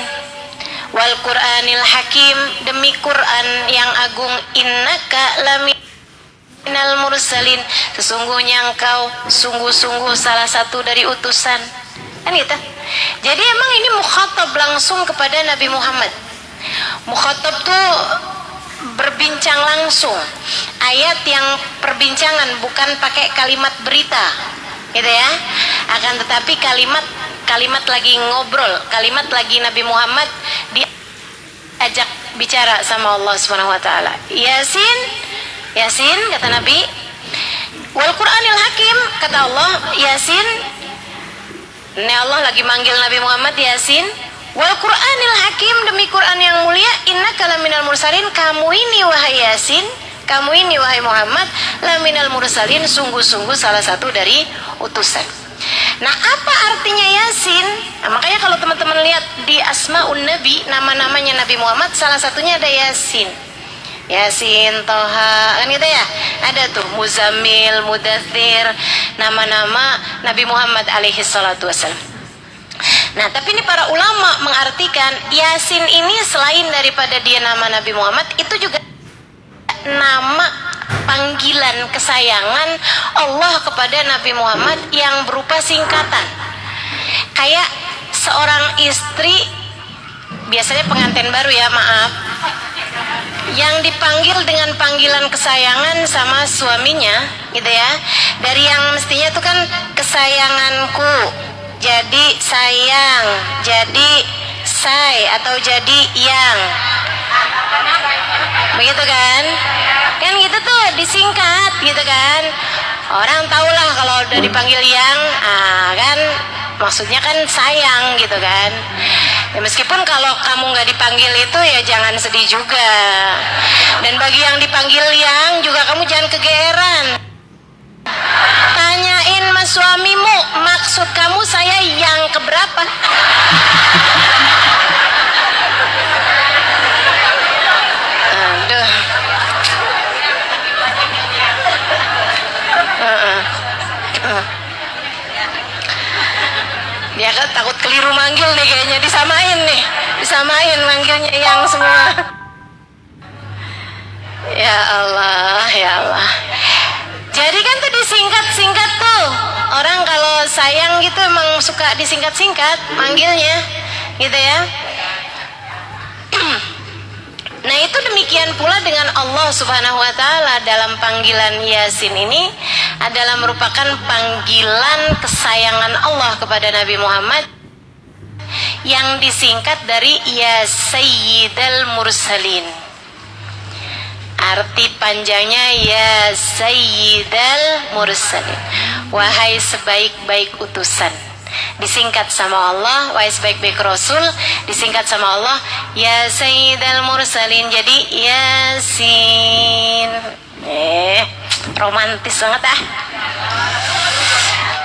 wal Qur'anil Hakim, demi Quran yang agung, innaka laminal mursalin, sesungguhnya engkau sungguh-sungguh salah satu dari utusan. Kan gitu. Jadi emang ini mukhatab langsung kepada Nabi Muhammad. Mukhatab tuh berbincang langsung, ayat yang perbincangan, bukan pakai kalimat berita gitu ya, akan tetapi kalimat lagi ngobrol, kalimat lagi Nabi Muhammad diajak bicara sama Allah Subhanahu wa taala. Yasin kata Nabi, wal Qur'anil Hakim, kata Allah, Yasin. Ini Allah lagi manggil Nabi Muhammad, Yasin. Wal Qur'anil Hakim, demi Quran yang mulia, innaka laminal mursalin, kamu ini wahai Yasin, kamu ini wahai Muhammad, laminal mursalin, sungguh-sungguh salah satu dari utusan. Nah, apa artinya Yasin? Nah, makanya kalau teman-teman lihat di Asmaun Nabi, nama-namanya Nabi Muhammad, salah satunya ada Yasin. Yasin, Toha, kan gitu ya. Ada tuh Muzammil, Mudaththir, nama-nama Nabi Muhammad alaihi salatu wassalam. Nah, tapi ini para ulama mengartikan Yasin ini selain daripada dia nama Nabi Muhammad, itu juga nama panggilan kesayangan Allah kepada Nabi Muhammad yang berupa singkatan. Kayak seorang istri, biasanya pengantin baru ya, maaf, yang dipanggil dengan panggilan kesayangan sama suaminya gitu ya. Dari yang mestinya itu kan kesayanganku, jadi sayang, jadi say, atau jadi yang, begitu kan? Kan gitu tuh disingkat gitu kan. Orang tahulah kalau udah dipanggil yang, kan maksudnya kan sayang gitu kan. Ya, meskipun kalau kamu nggak dipanggil itu ya jangan sedih juga. Dan bagi yang dipanggil yang juga kamu jangan kegeeran. Tanyain mas suamimu, maksud kamu saya yang keberapa? Aduh. Dia kan takut keliru manggil nih kayaknya, disamain manggilnya yang semua. Ya Allah, ya Allah. Jadi kan tuh disingkat-singkat tuh. Orang kalau sayang gitu emang suka disingkat-singkat manggilnya, gitu ya. Nah, itu demikian pula dengan Allah Subhanahu wa taala dalam panggilan Yasin ini adalah merupakan panggilan kesayangan Allah kepada Nabi Muhammad yang disingkat dari Ya Sayyidal Mursalin. Arti panjangnya Ya Sayyidal Mursalin, wahai sebaik-baik utusan. Disingkat sama Allah, wahai sebaik-baik Rasul. Disingkat sama Allah, ya Sayyidal Mursalin. Jadi Yasin. Romantis banget ah.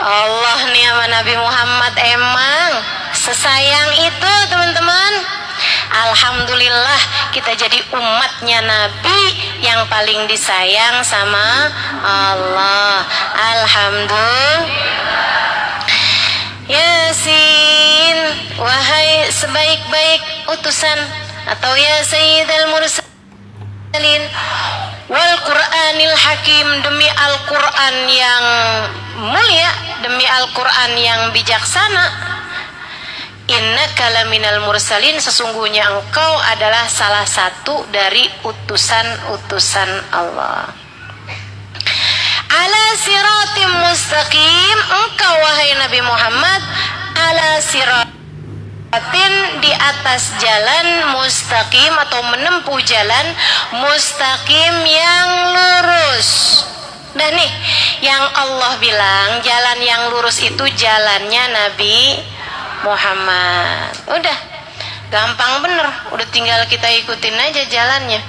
Allah nih sama Nabi Muhammad emang sesayang itu teman-teman. Alhamdulillah kita jadi umatnya Nabi yang paling disayang sama Allah. Alhamdulillah. Yasin, wahai sebaik-baik utusan, atau ya Sayyidal Mursalin, wal Qur'anil Hakim, demi Al-Quran yang mulia, demi Al-Quran yang bijaksana. Innaka laminal mursalin, sesungguhnya engkau adalah salah satu dari utusan-utusan Allah. Ala siratim mustaqim, engkau wahai Nabi Muhammad ala siratin, di atas jalan mustaqim atau menempuh jalan mustaqim yang lurus. Dan nih yang Allah bilang jalan yang lurus itu jalannya Nabi Muhammad. Udah gampang bener, udah tinggal kita ikutin aja jalannya.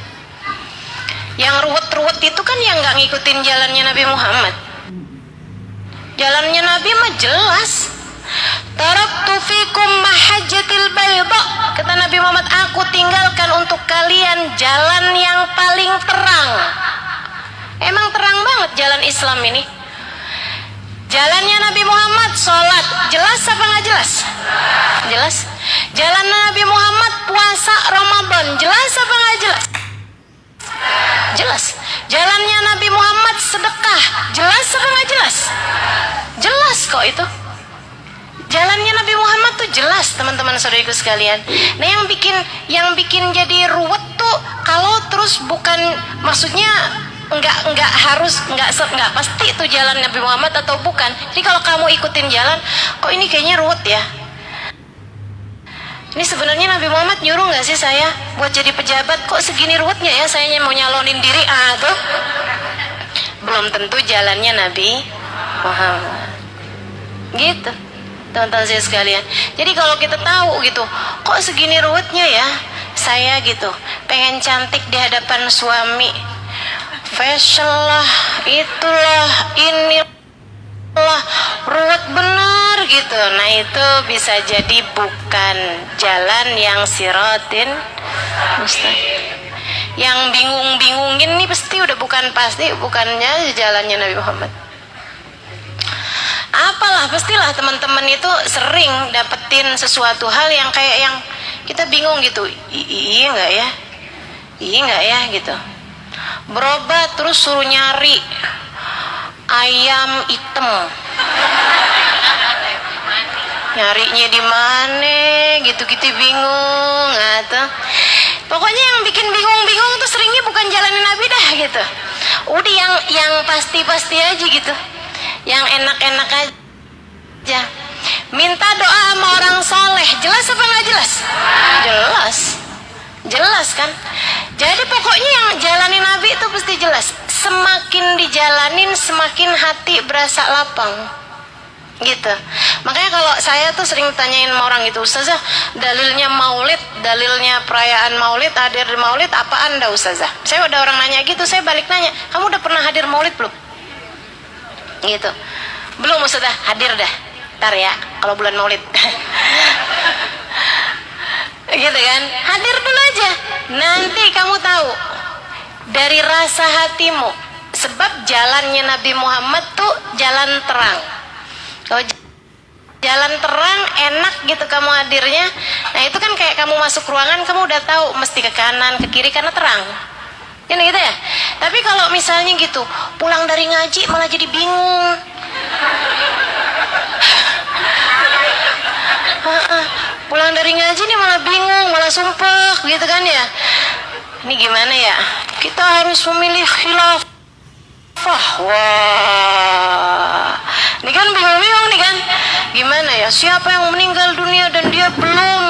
Yang ruwet-ruwet itu kan yang gak ngikutin jalannya Nabi Muhammad. Jalannya Nabi mah jelas. Taraktu fikum mahajjatil bayda, kata Nabi Muhammad, aku tinggalkan untuk kalian jalan yang paling terang. Emang terang banget jalan Islam ini. Jalannya Nabi Muhammad sholat, jelas apa nggak jelas? Jelas. Jalan Nabi Muhammad puasa Ramadan, jelas apa nggak jelas? Jelas. Jalannya Nabi Muhammad sedekah, jelas apa nggak jelas? Jelas kok itu. Jalannya Nabi Muhammad tuh jelas, teman-teman saudariku sekalian. Nah yang bikin jadi ruwet tuh kalau terus bukan, maksudnya nggak harus, nggak pasti itu jalan Nabi Muhammad atau bukan. Jadi kalau kamu ikutin jalan, kok ini kayaknya ruwet ya. Ini sebenarnya Nabi Muhammad nyuruh nggak sih saya buat jadi pejabat? Kok segini ruwetnya ya, saya mau nyalonin diri tuh. Belum tentu jalannya Nabi Muhammad. Gitu, teman-teman saya sekalian. Jadi kalau kita tahu gitu, kok segini ruwetnya ya, saya gitu pengen cantik di hadapan suami, fashion lah, itulah, inilah, ruwet benar gitu. Nah itu bisa jadi bukan jalan yang siratin mustaqim. Yang bingung-bingungin nih pasti udah bukannya jalannya Nabi Muhammad. Apalah, pastilah teman-teman itu sering dapetin sesuatu hal yang kayak yang kita bingung gitu. Iya nggak ya? Iya nggak ya gitu. Berobat terus suruh nyari ayam hitam, nyarinya di mana gitu-gitu bingung atau pokoknya yang bikin bingung tuh seringnya bukan jalanin Nabi dah gitu. Udah yang pasti-pasti aja gitu, yang enak-enak aja. Minta doa sama orang soleh, jelas apa nggak jelas? Jelas kan. Jadi pokoknya yang jalani Nabi itu pasti jelas. Semakin dijalanin semakin hati berasa lapang gitu. Makanya kalau saya tuh sering tanyain sama orang gitu, Ustazah, dalilnya maulid, dalilnya perayaan maulid, hadir di maulid apa Anda Ustazah? Saya udah orang nanya gitu, saya balik nanya, kamu udah pernah hadir maulid belum? Gitu. Belum Ustazah, hadir dah, ntar ya kalau bulan maulid. Gitu kan, hadir dulu aja, nanti kamu tahu dari rasa hatimu. Sebab jalannya Nabi Muhammad tuh jalan terang. Kalau jalan terang enak gitu kamu hadirnya. Nah itu kan kayak kamu masuk ruangan, kamu udah tahu mesti ke kanan ke kiri karena terang kan gitu ya. Tapi kalau misalnya gitu pulang dari ngaji malah jadi bingung. Pulang dari ngaji nih malah bingung, malah sumpah gitu kan ya. Ini gimana ya, kita harus memilih khilafah. Wah, ini kan bingung-bingung nih kan, gimana ya, siapa yang meninggal dunia dan dia belum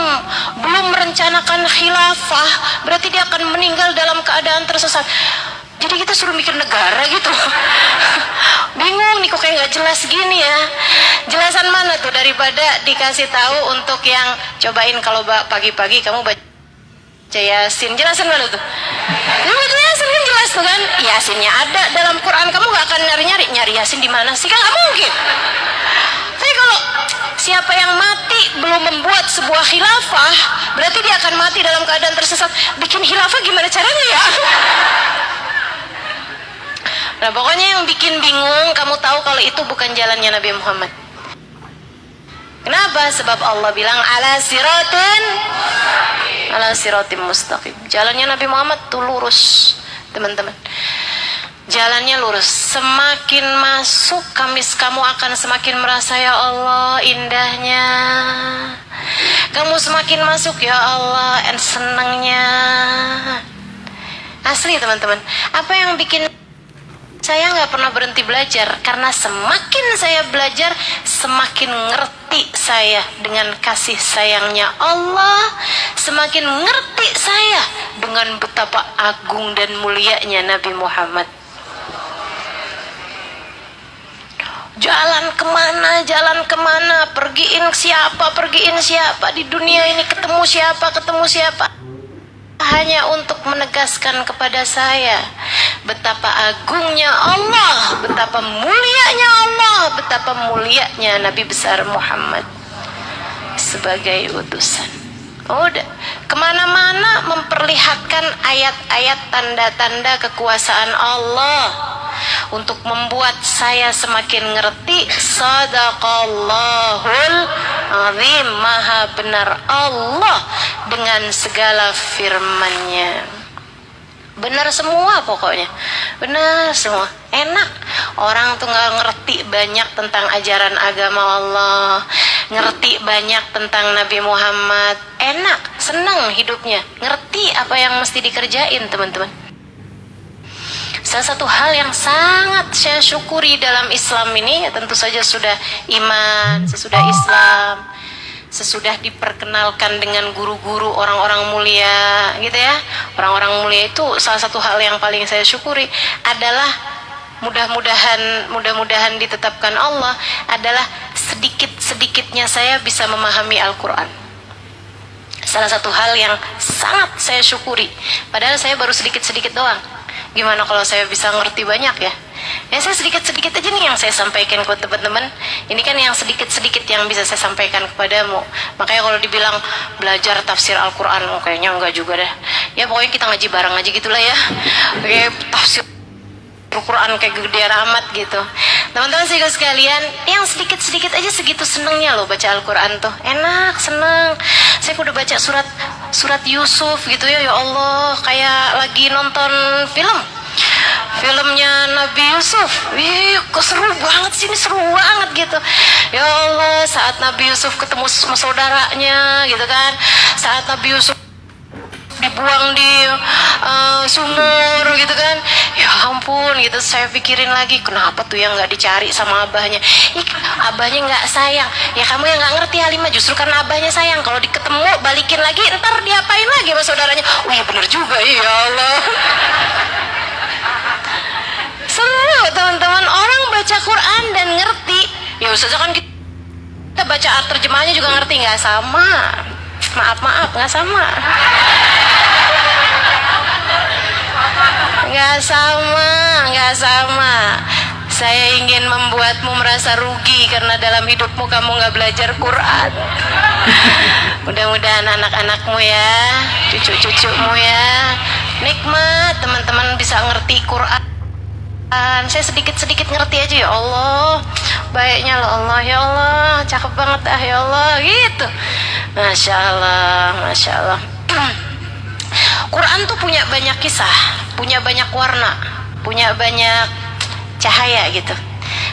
merencanakan khilafah, berarti dia akan meninggal dalam keadaan tersesat. Jadi kita suruh mikir negara gitu. Bingung nih, kok kayak nggak jelas gini ya. Jelasan mana tuh daripada dikasih tahu untuk yang cobain kalau pagi-pagi kamu baca Yasin. Jelasan mana tuh? Baca Yasin kan jelas tuh kan. Yasinnya ada dalam Quran, kamu nggak akan nyari Yasin di mana sih, kan nggak mungkin. Tapi kalau siapa yang mati belum membuat sebuah khilafah, berarti dia akan mati dalam keadaan tersesat. Bikin khilafah gimana caranya ya? Nah pokoknya yang bikin bingung, kamu tahu kalau itu bukan jalannya Nabi Muhammad. Kenapa? Sebab Allah bilang ala siratin mustaqim. Jalannya Nabi Muhammad tuh lurus, teman-teman. Jalannya lurus. Semakin masuk kamis kamu akan semakin merasa ya Allah indahnya. Kamu semakin masuk ya Allah senangnya. Asli teman-teman. Apa yang bikin saya nggak pernah berhenti belajar? Karena semakin saya belajar, semakin ngerti saya dengan kasih sayangnya Allah, semakin ngerti saya dengan betapa agung dan mulianya Nabi Muhammad. Jalan kemana, pergiin siapa di dunia ini, ketemu siapa, hanya untuk menegaskan kepada saya betapa agungnya Allah, betapa mulianya Allah, betapa mulianya Nabi besar Muhammad sebagai utusan. Udah, kemana-mana memperlihatkan ayat-ayat tanda-tanda kekuasaan Allah untuk membuat saya semakin ngerti sadaqallahul azim, maha benar Allah dengan segala firman-Nya. Benar semua pokoknya, benar semua. Enak, orang tuh nggak ngerti banyak tentang ajaran agama Allah, ngerti banyak tentang Nabi Muhammad. Enak, senang hidupnya, ngerti apa yang mesti dikerjain teman-teman. Salah satu hal yang sangat saya syukuri dalam Islam ini, tentu saja sudah iman, sesudah Islam, sesudah diperkenalkan dengan guru-guru orang-orang mulia gitu ya. Orang-orang mulia itu salah satu hal yang paling saya syukuri adalah mudah-mudahan ditetapkan Allah adalah sedikit-sedikitnya saya bisa memahami Al-Quran. Salah satu hal yang sangat saya syukuri, padahal saya baru sedikit-sedikit doang. Gimana kalau saya bisa ngerti banyak ya? Ya saya sedikit-sedikit aja nih yang saya sampaikan ke teman-teman. Ini kan yang sedikit-sedikit yang bisa saya sampaikan kepadamu. Makanya kalau dibilang belajar tafsir Al-Quran, kayaknya enggak juga deh. Ya pokoknya kita ngaji bareng aja gitulah ya. Oke, tafsir Al-Quran kayak gedean amat gitu. Teman-teman sekalian, yang sedikit-sedikit aja segitu senengnya loh baca Al-Quran tuh. Enak, seneng. Saya udah baca surat Yusuf gitu ya. Ya Allah, kayak lagi nonton filmnya Nabi Yusuf. Kok seru banget sih, ini seru banget gitu. Ya Allah, saat Nabi Yusuf ketemu sama saudaranya gitu kan, saat Nabi Yusuf dibuang di sumur gitu kan, ya ampun gitu. Saya pikirin lagi, kenapa tuh yang nggak dicari sama abahnya? Abahnya nggak sayang. Ya kamu yang nggak ngerti Halimah, justru karena abahnya sayang. Kalau diketemu balikin lagi, ntar diapain lagi sama saudaranya? Oh iya bener juga, ya Allah. Seru teman-teman, orang baca Quran dan ngerti. Ya ustazah kan kita baca terjemahnya juga ngerti, nggak sama. Maaf nggak sama. Nggak sama. Saya ingin membuatmu merasa rugi karena dalam hidupmu kamu nggak belajar Quran. Mudah-mudahan anak-anakmu ya, cucu-cucumu ya, nikmat teman-teman bisa ngerti Quran. Saya sedikit-sedikit ngerti aja, ya Allah, baiknya loh Allah, ya Allah, cakep banget ya Allah, gitu. Masya Allah. Quran tuh punya banyak kisah, punya banyak warna, punya banyak cahaya gitu.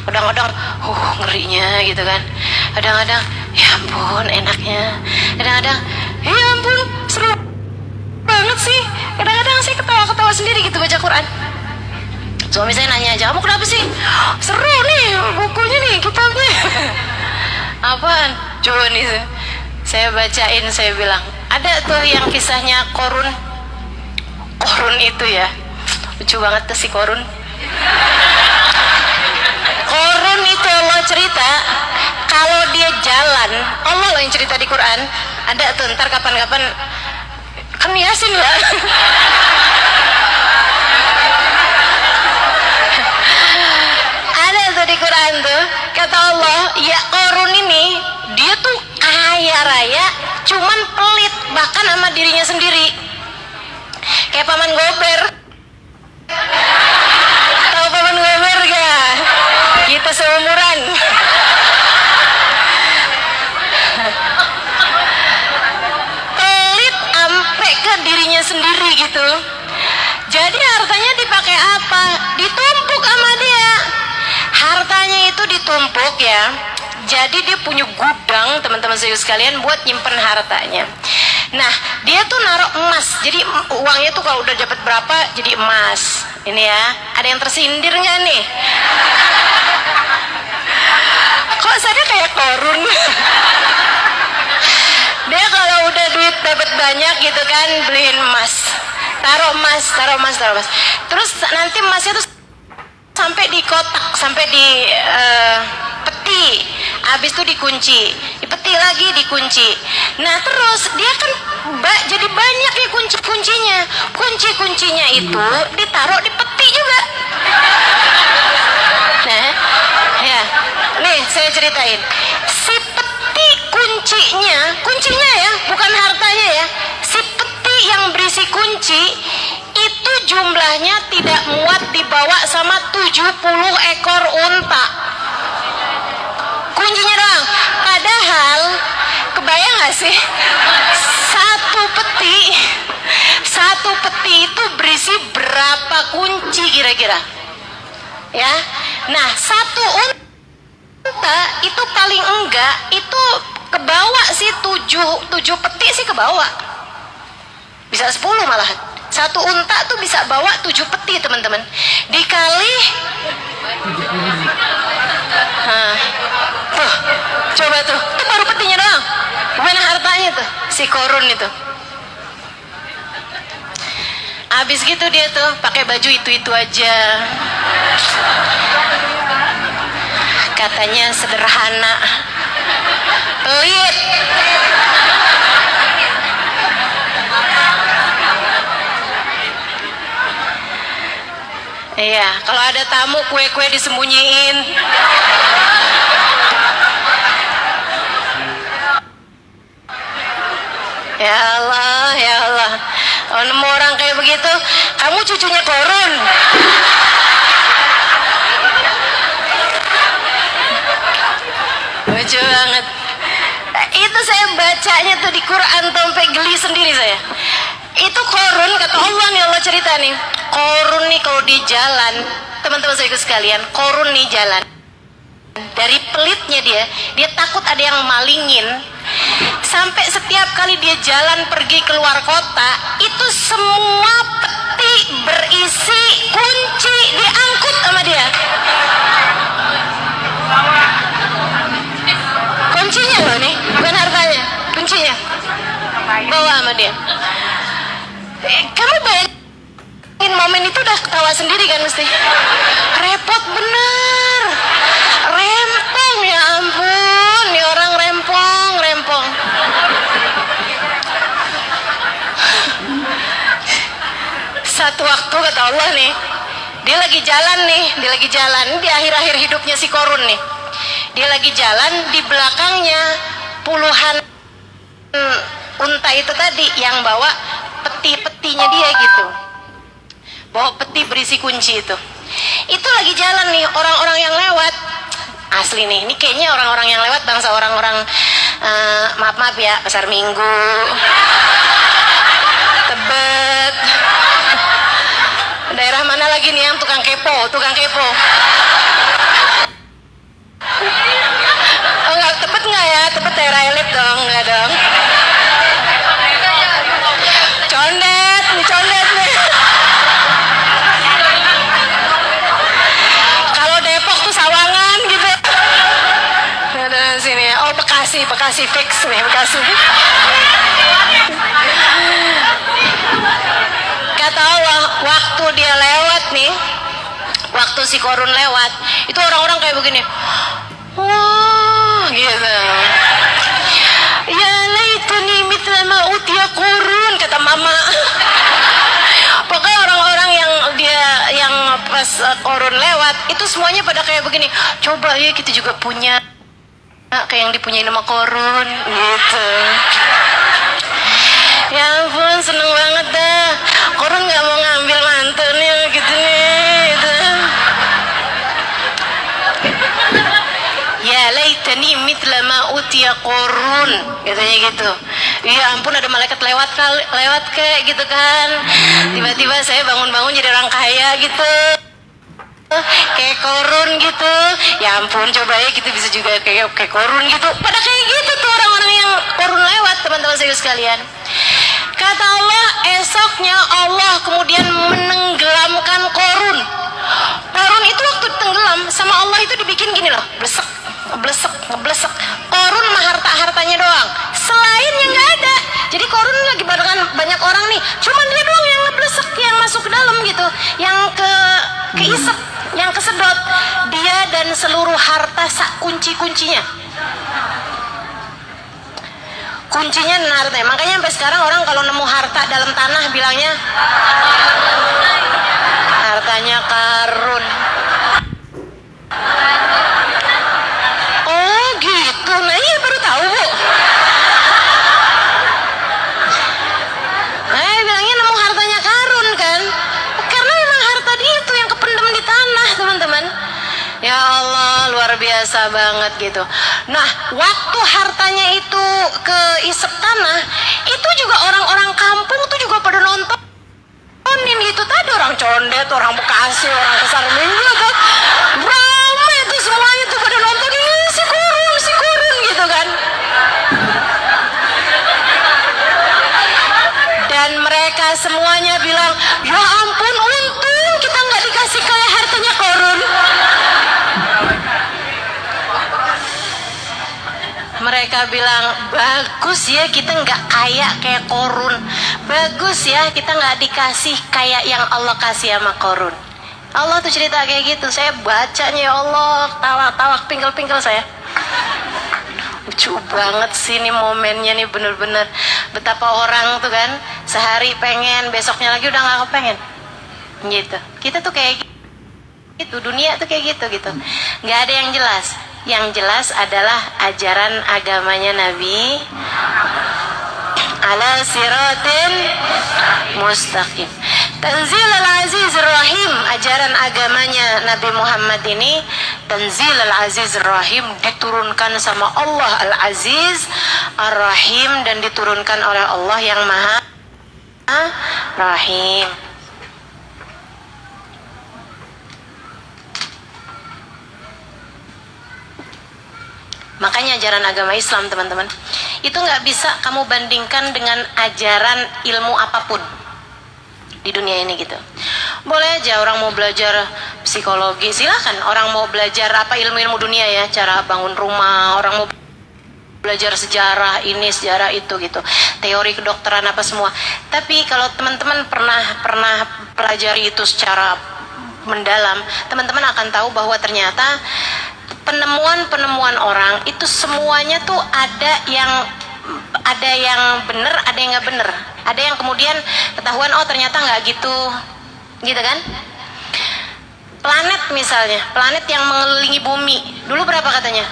Kadang-kadang ngerinya gitu kan, kadang-kadang ya ampun enaknya, kadang-kadang ya ampun seru banget sih, kadang-kadang saya ketawa-ketawa sendiri gitu baca Quran. Suami saya nanya aja, kamu kenapa sih? Seru nih bukunya nih, kitabnya. Apaan? Coba nih saya bacain, saya bilang ada tuh yang kisahnya Korun itu ya, lucu banget tuh si Korun itu jalan, Allah loh yang cerita di Quran. Ada tuh, ntar kapan-kapan kan Yasin ya. Ada tuh di Quran tuh, kata Allah, ya Qarun ini dia tuh kaya raya, cuman pelit bahkan sama dirinya sendiri. Kayak paman Gober. Tahu paman Gober gak? Kita seumuran. Pelit sampai ke dirinya sendiri gitu. Jadi hartanya dipakai apa? Ditumpuk sama dia. Hartanya itu ditumpuk ya. Jadi dia punya gudang, teman-teman sekalian, buat nyimpen hartanya. Nah, dia tuh naruh emas. Jadi uangnya tuh kalau udah dapat berapa jadi emas. Ini ya, ada yang tersindir nggak nih? Kok saya kayak Qarun? Dia kalau udah duit dapat banyak gitu kan, beliin emas. Taruh emas. Terus nanti emasnya tuh sampai di kotak, sampai di peti. Habis itu dikunci, di peti lagi dikunci. Nah terus dia kan jadi banyak nih kunci-kuncinya. Kunci-kuncinya itu ditaruh di peti juga. Nah, ya, nih saya ceritain. Si peti kuncinya ya, bukan hartanya ya. Si peti yang berisi kunci itu jumlahnya tidak muat dibawa sama 70 ekor unta. Kuncinya doang. Padahal kebayang gak sih, satu peti itu berisi berapa kunci kira-kira ya. Nah satu unta itu paling enggak itu kebawa sih 7 peti sih kebawa, bisa 10 malahan. Satu unta tuh bisa bawa 7 peti teman-teman, dikali tuh, coba tuh, itu baru petinya doang. Gimana hartanya tuh si Qarun itu? Abis gitu dia tuh pakai baju itu aja. Katanya sederhana, pelit. Iya, kalau ada tamu kue-kue disembunyiin. Ya Allah. Kalau nemu orang kayak begitu, kamu cucunya Qarun. Lucu banget. Itu saya bacanya tuh di Quran sampai geli sendiri saya. Itu Qarun, kata Allah nih, Allah cerita nih. Qarun nih kalau di jalan, teman-teman saya sekalian, Qarun nih jalan. Dari pelitnya dia takut ada yang malingin. Sampai setiap kali dia jalan pergi keluar kota, itu semua peti berisi kunci diangkut sama dia. Kuncinya loh nih, bukan hartanya, kuncinya bawa sama dia. Kamu bayangin momen itu udah ketawa sendiri kan mesti. Repot bener, rempong, ya ampun, nih orang rempong. Satu waktu kata Allah nih, dia lagi jalan di akhir-akhir hidupnya si Qarun nih. Dia lagi jalan, di belakangnya puluhan unta itu tadi yang bawa peti-petinya dia gitu, bawa peti berisi kunci itu. Itu lagi jalan nih, orang-orang yang lewat, asli nih, ini kayaknya orang-orang yang lewat bangsa orang-orang maaf ya, pasar Minggu, Tebet, daerah mana lagi nih yang tukang kepo. Oh enggak, Tebet enggak ya? Tebet daerah elit dong, enggak dong. Condet nih. Kalau Depok tuh Sawangan gitu. Ada sini ya. Oh Bekasi fix nih, Bekasi. Kata Allah, waktu dia lewat nih, waktu si Qarun lewat, itu orang-orang kayak begini. Wah, gitu. Ya laitani mithla ma utiya Qarun, kata mama. Pokoknya orang-orang yang pas Qarun lewat itu semuanya pada kayak begini, coba ya kita juga punya kayak yang dipunyai nama Qarun gitu. Ya ampun, seneng banget dah. Qarun nggak mau ngambil mantunya gitu nih gitu. Ya laitani mithla ma utiya Qarun, katanya gitu. Ya ampun, ada malaikat lewat kayak gitu kan. Tiba-tiba saya bangun-bangun jadi orang kaya gitu, kayak Qarun gitu. Ya ampun, coba ya kita bisa juga kayak Qarun gitu. Pada kayak gitu tuh orang-orang yang Qarun lewat, teman-teman saya sekalian. Kata Allah, esoknya Allah kemudian menenggelamkan Qarun. Qarun itu waktu tenggelam sama Allah itu dibikin gini loh, blesek, ngeblesek. Qarun mah hartanya doang, selainnya nggak ada. Jadi Qarun lagi barengan banyak orang nih, cuman dia doang yang ngeblesek, yang masuk ke dalam gitu, yang keisep, yang kesedot. Dia dan seluruh harta sak kuncinya. Kuncinya harta. Makanya sampai sekarang orang kalau nemu harta dalam tanah bilangnya hartanya Qarun. Oh gitu, nah iya baru tahu Bu. Nah bilangnya nemu hartanya Qarun kan, karena memang harta dia itu yang kependem di tanah teman-teman. Ya Allah, luar biasa banget gitu. Nah, waktu hartanya itu keisep tanah, itu juga orang-orang kampung tuh juga pada nontonin gitu. Tadi orang Condet, orang Bekasi, orang Pasar Minggu tuh ramai tuh semuanya tuh pada nontonin si Qarun gitu kan. Dan mereka semuanya bilang, ya ampun, untung kita nggak dikasih kayak hartanya Qarun. Mereka bilang, bagus ya kita nggak kaya kayak Qarun. Bagus ya kita nggak dikasih kayak yang Allah kasih sama Qarun. Allah tuh cerita kayak gitu. Saya bacanya ya Allah, tawa-tawa pingkel-pingkel saya. Lucu banget sih nih momennya nih, bener-bener. Betapa orang tuh kan sehari pengen, besoknya lagi udah nggak kepengen gitu. Kita tuh kayak gitu, dunia tuh kayak gitu. Nggak ada yang jelas. Yang jelas adalah ajaran agamanya Nabi ala siratin mustaqim. Tanzil al-Aziz Rahim, ajaran agamanya Nabi Muhammad ini Tanzil al-Aziz Rahim, diturunkan sama Allah al-Aziz ar-Rahim, dan diturunkan oleh Allah yang Maha Rahim. Makanya ajaran agama Islam teman-teman itu nggak bisa kamu bandingkan dengan ajaran ilmu apapun di dunia ini gitu. Boleh aja orang mau belajar psikologi, silahkan. Orang mau belajar apa ilmu-ilmu dunia ya, cara bangun rumah, orang mau belajar sejarah ini sejarah itu gitu, teori kedokteran apa semua. Tapi kalau teman-teman pernah pelajari itu secara mendalam, teman-teman akan tahu bahwa ternyata penemuan orang itu semuanya tuh ada yang benar, ada yang nggak benar, ada yang kemudian ketahuan oh ternyata nggak gitu kan. Planet misalnya, planet yang mengelilingi bumi dulu berapa katanya,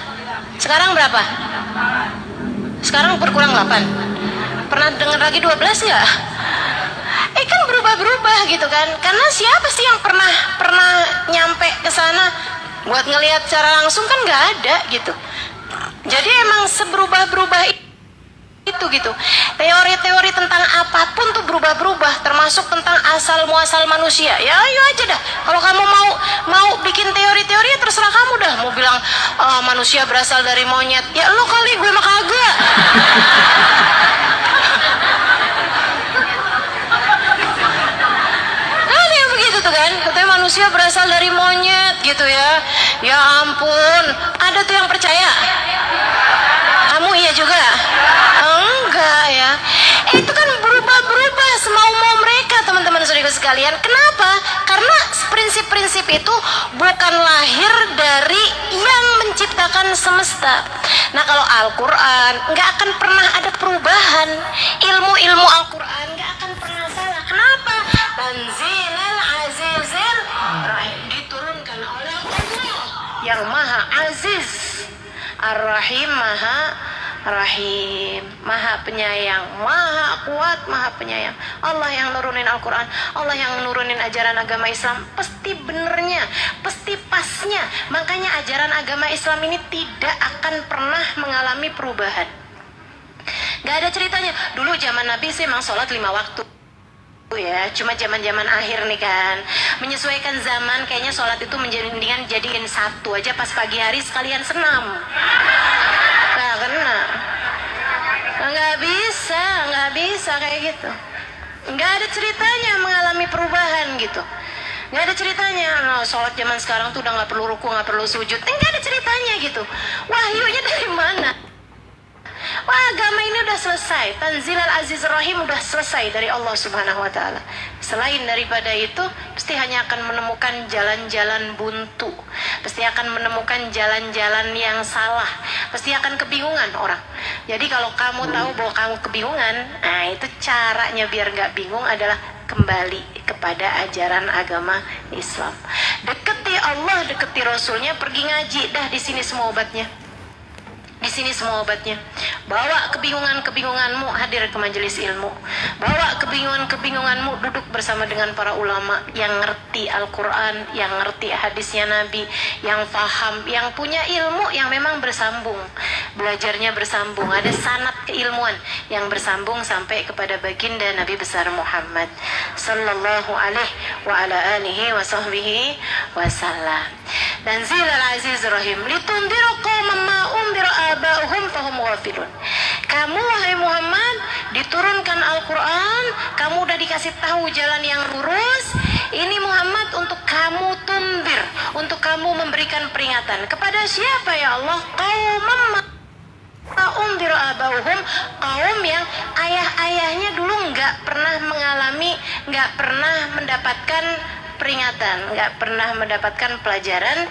sekarang berapa? Sekarang berkurang 8. Pernah dengar lagi 12 nggak? Kan berubah gitu kan, karena siapa sih yang pernah nyampe ke sana buat ngelihat secara langsung, kan nggak ada gitu. Jadi emang seberubah-berubah itu gitu. Teori-teori tentang apapun tuh berubah-berubah, termasuk tentang asal muasal manusia. Ya ayo aja dah. Kalau kamu mau bikin teori-teori ya terserah kamu dah. Mau bilang manusia berasal dari monyet, ya lo kali, gue mah kagak. Kan katanya manusia berasal dari monyet gitu ya. Ya ampun, ada tuh yang percaya. Kamu iya juga? Enggak ya. Itu kan berubah-berubah semau-mau mereka teman-teman saudara sekalian. Kenapa? Karena prinsip-prinsip itu bukan lahir dari yang menciptakan semesta. Nah kalau Al-Quran nggak akan pernah ada perubahan, ilmu Al-Quran nggak akan pernah salah. Kenapa? Tanzilal Azizil Rahim, diturunkan oleh Allah yang Maha Aziz, Ar-Rahim, Maha Rahim, Maha Penyayang, Maha Kuat, Maha Penyayang. Allah yang nurunin Al-Quran, Allah yang nurunin ajaran agama Islam, pasti benernya, pasti pasnya. Makanya ajaran agama Islam ini tidak akan pernah mengalami perubahan. Gak ada ceritanya. Dulu zaman Nabi sih memang sholat 5 waktu ya, cuma zaman akhir nih kan, menyesuaikan zaman, kayaknya sholat itu mendingan jadiin satu aja pas pagi hari sekalian senam. Nah kena, nggak bisa kayak gitu. Nggak ada ceritanya mengalami perubahan gitu. Nggak ada ceritanya. Nah, sholat zaman sekarang tuh udah nggak perlu ruku, nggak perlu sujud. Nggak ada ceritanya gitu. Wahyunya dari mana? Wah, agama ini udah selesai. Tanzilal Aziz Rahim udah selesai dari Allah Subhanahu wa Ta'ala. Selain daripada itu, pasti hanya akan menemukan jalan-jalan buntu. Pasti akan menemukan jalan-jalan yang salah. Pasti akan kebingungan orang. Jadi kalau kamu tahu bahwa kamu kebingungan, nah itu caranya biar nggak bingung adalah kembali kepada ajaran agama Islam. Deketi Allah, deketi Rasulnya, pergi ngaji. Dah di sini semua obatnya. Di sini semua obatnya. Bawa kebingungan-kebingunganmu hadir ke majelis ilmu. Bawa kebingungan-kebingunganmu duduk bersama dengan para ulama yang ngerti Al-Quran, yang ngerti hadisnya Nabi, yang faham, yang punya ilmu yang memang bersambung. Belajarnya bersambung. Ada sanad keilmuan yang bersambung sampai kepada baginda Nabi besar Muhammad sallallahu alaihi wa ala alihi wa sahbihi wasallam. Dan Zilal Aziz Rahim litundiru qauman ma undira aba'uhum fahum ghafilun. Kamu wahai Muhammad diturunkan Al-Quran, kamu udah dikasih tahu jalan yang lurus. Ini Muhammad untuk kamu tundir, untuk kamu memberikan peringatan. Kepada siapa ya Allah? Qauman ma undira aba'uhum, kaum yang ayah-ayahnya dulu nggak pernah mengalami, nggak pernah mendapatkan peringatan, nggak pernah mendapatkan pelajaran.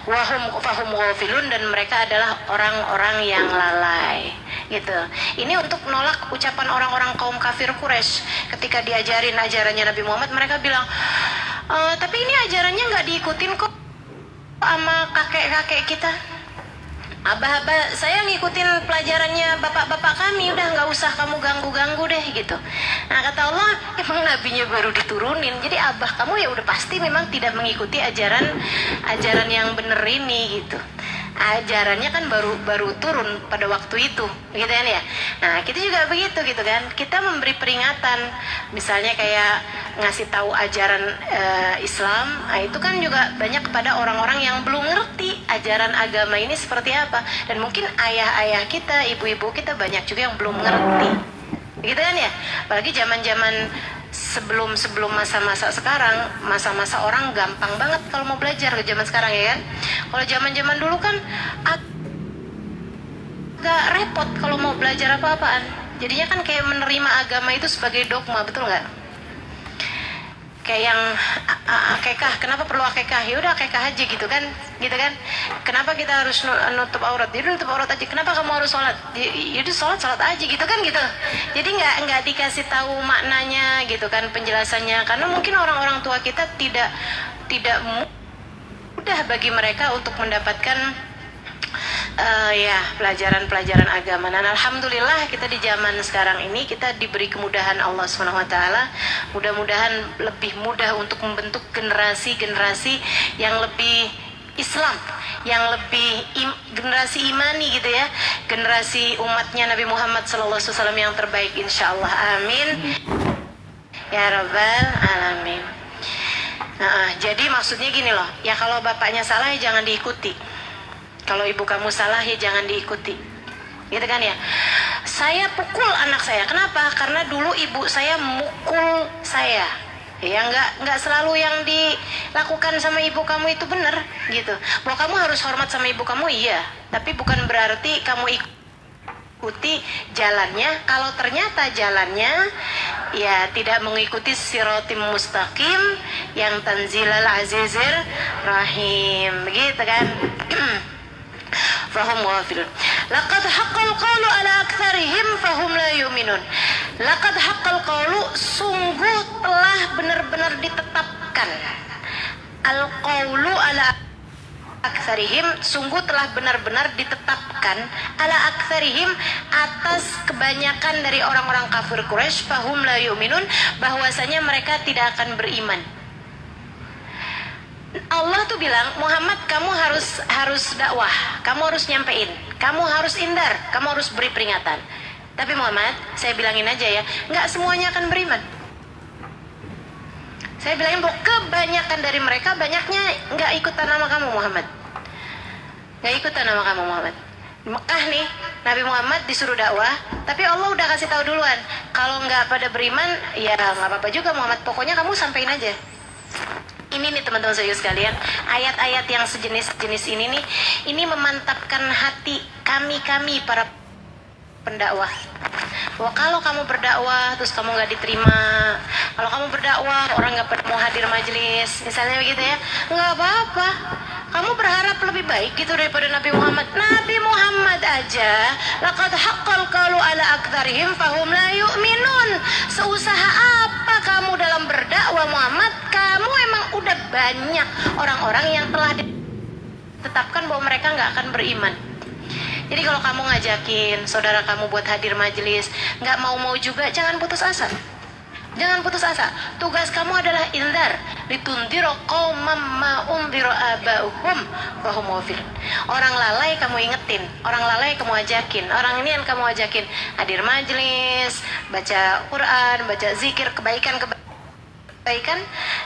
Wahum fahum ghafilun, dan mereka adalah orang-orang yang lalai gitu. Ini untuk menolak ucapan orang-orang kaum kafir Quraisy ketika diajarin ajarannya Nabi Muhammad. Mereka bilang, tapi ini ajarannya nggak diikutin kok sama kakek-kakek kita. Abah-abah saya ngikutin pelajarannya bapak-bapak kami, udah nggak usah kamu ganggu-ganggu deh gitu. Nah kata Allah, emang nabinya baru diturunin, jadi abah kamu ya udah pasti memang tidak mengikuti ajaran yang bener ini gitu. Ajarannya kan baru turun pada waktu itu, gitu kan ya. Nah kita juga begitu gitu kan. Kita memberi peringatan, misalnya kayak ngasih tahu ajaran Islam. Nah, itu kan juga banyak kepada orang-orang yang belum ngerti ajaran agama ini seperti apa. Dan mungkin ayah-ayah kita, ibu-ibu kita banyak juga yang belum ngerti, gitu kan ya. Apalagi zaman-zaman sebelum masa-masa sekarang, masa-masa orang gampang banget kalau mau belajar ke zaman sekarang ya kan. Kalau zaman-zaman dulu kan agak repot kalau mau belajar apa-apaan. Jadinya kan kayak menerima agama itu sebagai dogma, betul nggak? Kayak yang akekah, kenapa perlu akekah? Ya udah akekah aja gitu kan. Kenapa kita harus nutup aurat? Jadi nutup aurat aja. Kenapa kamu harus sholat? Yaudah sholat aja gitu kan gitu. Jadi nggak dikasih tahu maknanya gitu kan, penjelasannya. Karena mungkin orang-orang tua kita tidak mudah bagi mereka untuk mendapatkan pelajaran-pelajaran agama. Dan alhamdulillah kita di zaman sekarang ini kita diberi kemudahan Allah SWT. Mudah-mudahan lebih mudah untuk membentuk generasi yang lebih Islam, yang lebih generasi imani gitu ya, generasi umatnya Nabi Muhammad SAW yang terbaik insyaallah. Amin ya rabbal alamin. Jadi maksudnya gini loh, ya kalau bapaknya salah ya jangan diikuti. Kalau ibu kamu salah ya jangan diikuti, gitu kan ya. Saya pukul anak saya, kenapa? Karena dulu ibu saya mukul saya. Ya nggak selalu yang dilakukan sama ibu kamu itu benar, gitu. Bahwa kamu harus hormat sama ibu kamu, iya. Tapi bukan berarti kamu ikuti jalannya. Kalau ternyata jalannya ya tidak mengikuti siratim mustaqim yang Tanzilal Azizir Rahim, gitu kan. fahum ghafilun. Laqad haqqal qawlu ala aktsarihim fahum la yu'minun. Laqad haqqal qawlu, sungguh telah benar-benar ditetapkan. Al qawlu ala aktsarihim, sungguh telah benar-benar ditetapkan ala aktsarihim, atas kebanyakan dari orang-orang kafir Quraisy, fahum la yu'minun, bahwasanya mereka tidak akan beriman. Allah tuh bilang, Muhammad, kamu harus dakwah, kamu harus nyampein, kamu harus indar, kamu harus beri peringatan. Tapi Muhammad, saya bilangin aja ya, nggak semuanya akan beriman. Saya bilangin bahwa kebanyakan dari mereka, banyaknya nggak ikutan nama kamu Muhammad, nggak ikutan nama kamu Muhammad. Di Mekah nih, Nabi Muhammad disuruh dakwah, tapi Allah udah kasih tahu duluan, kalau nggak pada beriman, ya nggak apa-apa juga Muhammad, pokoknya kamu sampein aja. Ini nih teman-teman saya sekalian, ayat-ayat yang sejenis ini nih, ini memantapkan hati kami para pendakwah. Bahwa kalau kamu berdakwah terus kamu nggak diterima, kalau kamu berdakwah orang nggak mau hadir majelis, misalnya begitu ya, nggak apa-apa. Kamu berharap lebih baik gitu daripada Nabi Muhammad. Nabi Muhammad aja, laqad haqqal qawlu ala aktsarihim fahum la yu'minun. Seusaha apa kamu dalam berdakwah Muhammad, kamu emang udah banyak orang-orang yang telah ditetapkan bahwa mereka nggak akan beriman. Jadi kalau kamu ngajakin saudara kamu buat hadir majelis, nggak mau juga, jangan putus asa. Jangan putus asa. Tugas kamu adalah indar, litundiro qaumam ma undiro abauhum fahum ghafilun. Orang lalai kamu ingetin, orang lalai kamu ajakin, orang ini yang kamu ajakin hadir majelis, baca Quran, baca zikir, kebaikan,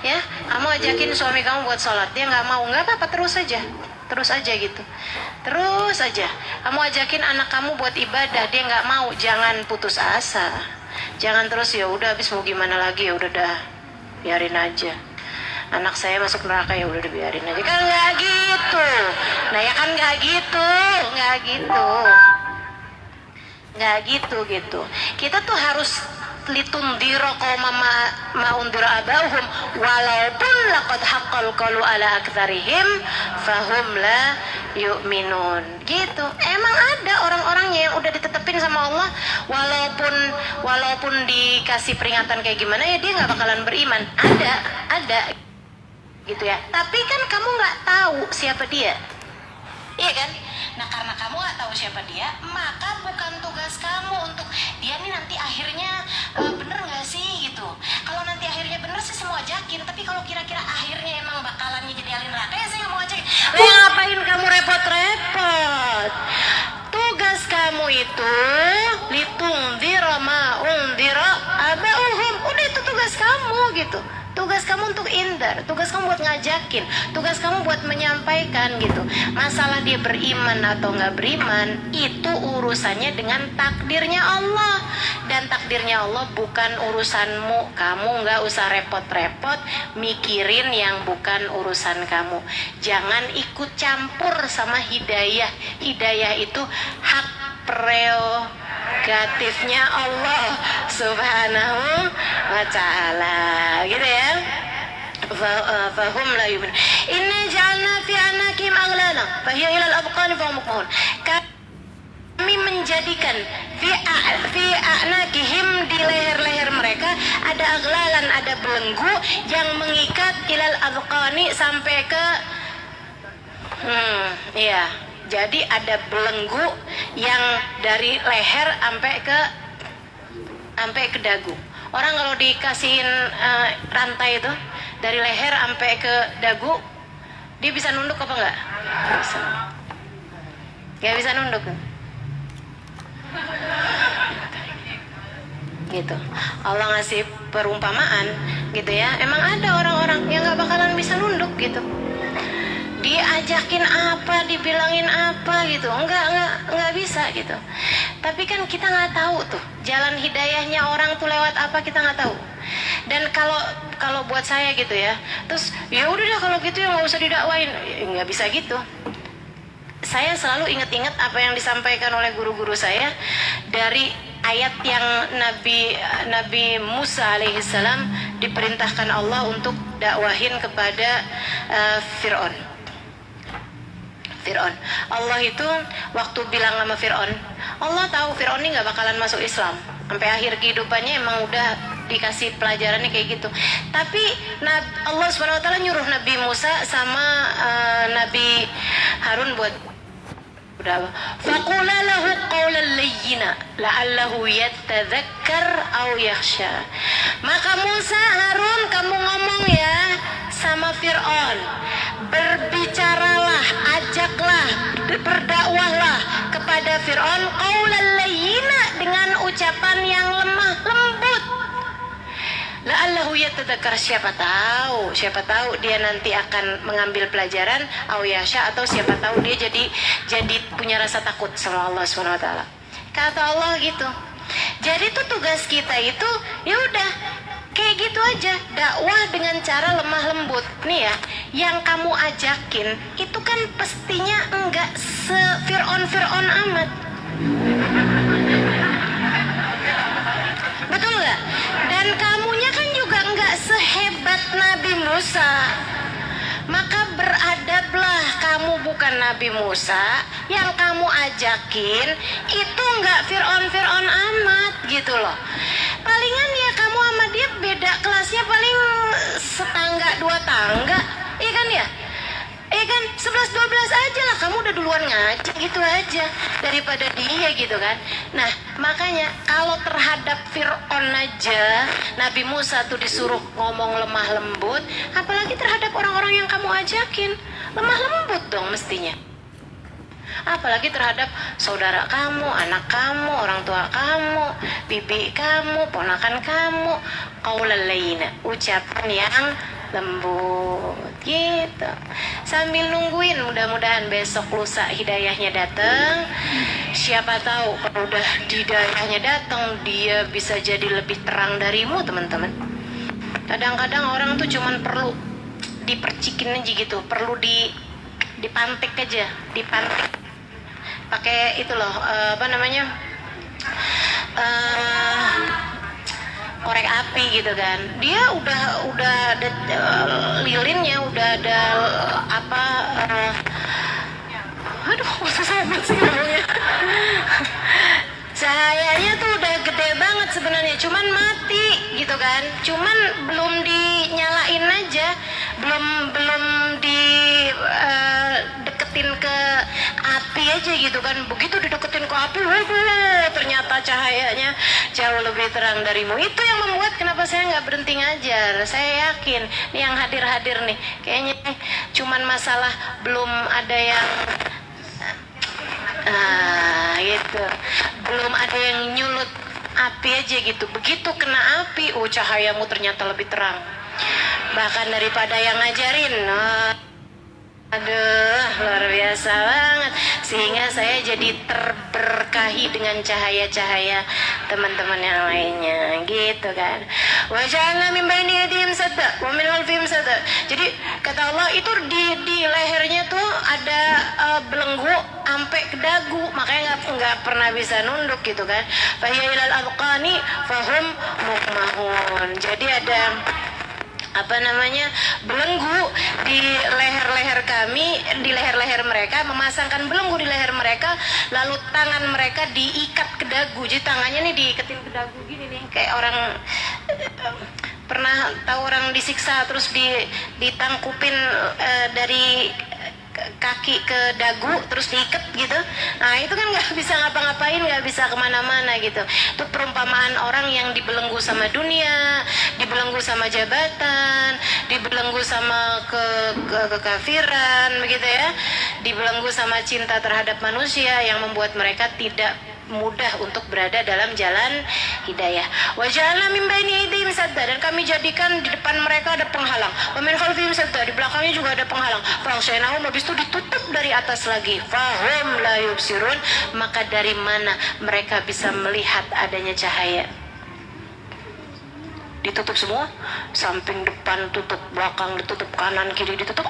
ya. Kamu ajakin suami kamu buat sholat, dia nggak mau, nggak apa-apa, terus aja gitu, terus aja. Kamu ajakin anak kamu buat ibadah, dia nggak mau, jangan putus asa. Jangan terus ya udah habis mau gimana lagi, ya udah dah biarin aja. Anak saya masuk neraka, ya udah biarin aja. Kan nggak gitu. Nah ya kan nggak gitu. Kita tuh harus litundiro qaumam ma undira abauhum walaupun laqad haqqal qawlu ala aktsarihim fahum la yu'minun. Gitu. Emang ada orang-orangnya yang udah ditetepin sama Allah, walaupun dikasih peringatan kayak gimana ya dia nggak bakalan beriman. Ada gitu ya. Tapi kan kamu nggak tahu siapa dia, iya kan? Nah karena kamu nggak tahu siapa dia, maka bukan tugas kamu untuk dia nih nanti akhirnya bener nggak sih gitu. Kalau nanti akhirnya bener sih semua ajakin, tapi kalau kira-kira akhirnya emang bakalannya jadi ahli neraka, ya saya nggak mau ajakin. Ngapain kamu repot-repot? Tugas kamu itu litundira ma undira abauhum. Udah, itu tugas kamu gitu. Tugas kamu untuk indar, tugas kamu buat ngajakin, tugas kamu buat menyampaikan gitu. Masalah dia beriman atau nggak beriman, itu urusannya dengan takdirnya Allah. Dan takdirnya Allah bukan urusanmu. Kamu nggak usah repot-repot mikirin yang bukan urusan kamu. Jangan ikut campur sama hidayah. Hidayah itu hak prerogatifnya Allah Subhanahu wa ta'ala, gitu ya. Fahum la yu'minun. Inna ja'alna fi anakim aghlala fahiya ila al-abqani fahum muqmahun. Kami menjadikan fi anakihim, di leher-leher mereka ada aglalan, ada belenggu yang mengikat ilal abqani, sampai ke jadi ada belenggu yang dari leher sampai ke dagu. Orang kalau dikasihin rantai itu dari leher sampai ke dagu, dia bisa nunduk apa enggak? Nggak bisa nunduk. Gitu. Allah ngasih perumpamaan gitu ya. Emang ada orang-orang yang nggak bakalan bisa nunduk gitu. Diajakin apa, dibilangin apa gitu, nggak bisa gitu. Tapi kan kita nggak tahu tuh jalan hidayahnya orang tuh lewat apa, kita nggak tahu. Dan kalau buat saya gitu ya, terus ya udah deh kalau gitu ya nggak usah didakwain, nggak bisa gitu. Saya selalu ingat-ingat apa yang disampaikan oleh guru-guru saya dari ayat yang Nabi Musa alaihissalam diperintahkan Allah untuk dakwahin kepada Fir'aun. Fir'aun. Allah itu waktu bilang sama Fir'aun, Allah tahu Fir'aun ini gak bakalan masuk Islam. Sampai akhir kehidupannya emang udah dikasih pelajarannya kayak gitu. Tapi Allah SWT nyuruh Nabi Musa sama Nabi Harun buat udah faqula lahu qawlan layyina la'allahu yatadzakkar aw yakhsha. Maka Musa, Harun, kamu ngomong ya sama Fir'aun, berbicaralah, ajaklah, berdakwahlah kepada Fir'aun qawlan layyina, dengan ucapan yang lemah lembut. La'allahu yatadzakkar, siapa tahu dia nanti akan mengambil pelajaran, aw yasha, atau siapa tahu dia jadi punya rasa takut sama Allah Subhanahu wa taala. Kata Allah gitu. Jadi tuh tugas kita itu ya udah kayak gitu aja, dakwah dengan cara lemah lembut. Nih ya, yang kamu ajakin itu kan pastinya enggak se-Fir'aun amat. Betul nggak? Dan kamunya kan juga nggak sehebat Nabi Musa. Maka beradablah, kamu bukan Nabi Musa, yang kamu ajakin itu nggak Fir'aun amat gitu loh. Palingan ya kamu sama dia beda kelasnya paling setangga dua tangga, iya kan ya? Iya kan, 11-12 aja lah, kamu udah duluan ngaji gitu aja daripada dia gitu kan. Nah makanya kalau terhadap Fir'aun aja Nabi Musa tuh disuruh ngomong lemah lembut, apalagi terhadap orang-orang yang kamu ajakin, lemah lembut dong mestinya. Apalagi terhadap saudara kamu, anak kamu, orang tua kamu, bibi kamu, ponakan kamu, qaulal layyina, ucapan yang lembut gitu. Sambil nungguin, mudah-mudahan besok lusa hidayahnya datang. Siapa tahu kalau udah hidayahnya datang, dia bisa jadi lebih terang darimu, teman-teman. Kadang-kadang orang tuh cuman perlu dipercikin aja gitu, perlu dipantik aja, dipantik pakai itu loh, korek api gitu kan. Dia udah ada lilinnya, udah ada aduh susah banget sih ngomongnya. Cahayanya tuh udah gede banget sebenarnya, cuman mati gitu kan, cuman belum dinyalain aja, belum deketin ke api aja gitu kan. Begitu dideketin ke api, ternyata cahayanya jauh lebih terang darimu. Itu yang membuat kenapa saya nggak berhenti ngajar. Saya yakin nih yang hadir nih kayaknya cuman masalah belum ada yang gitu, belum ada yang nyulut api aja gitu. Begitu kena api, cahayamu ternyata lebih terang bahkan daripada yang ngajarin. Aduh, luar biasa banget. Sehingga saya jadi terberkahi dengan cahaya-cahaya teman-teman yang lainnya, gitu kan. Wa ja'alna min baini aydihim sadda wa min khalfihim sadda. Jadi kata Allah itu di lehernya tuh ada belenggu sampai ke dagu, makanya nggak pernah bisa nunduk gitu kan. Fahiya ilal adqani fahum mukmahun. Jadi ada belenggu di leher-leher kami, di leher-leher mereka, memasangkan belenggu di leher mereka, lalu tangan mereka diikat ke dagu. Jadi tangannya nih diiketin ke dagu gini nih, kayak orang pernah tahu orang disiksa terus ditangkupin dari kaki ke dagu terus diikat gitu. Nah itu kan nggak bisa ngapa-ngapain, nggak bisa kemana-mana gitu. Itu perumpamaan orang yang dibelenggu sama dunia, dibelenggu sama jabatan, dibelenggu sama kekafiran begitu ya, dibelenggu sama cinta terhadap manusia yang membuat mereka tidak mudah untuk berada dalam jalan hidayah. Wa ja'alna min baini aydihim sadda, dan kami jadikan di depan mereka ada penghalang. Wa min khalfihim sadda, di belakangnya juga ada penghalang. Fa'ghshaynahum, habis itu ditutup dari atas lagi. Fahum la yubsirun, maka dari mana mereka bisa melihat adanya cahaya? Ditutup semua, samping depan tutup, belakang ditutup, kanan kiri ditutup.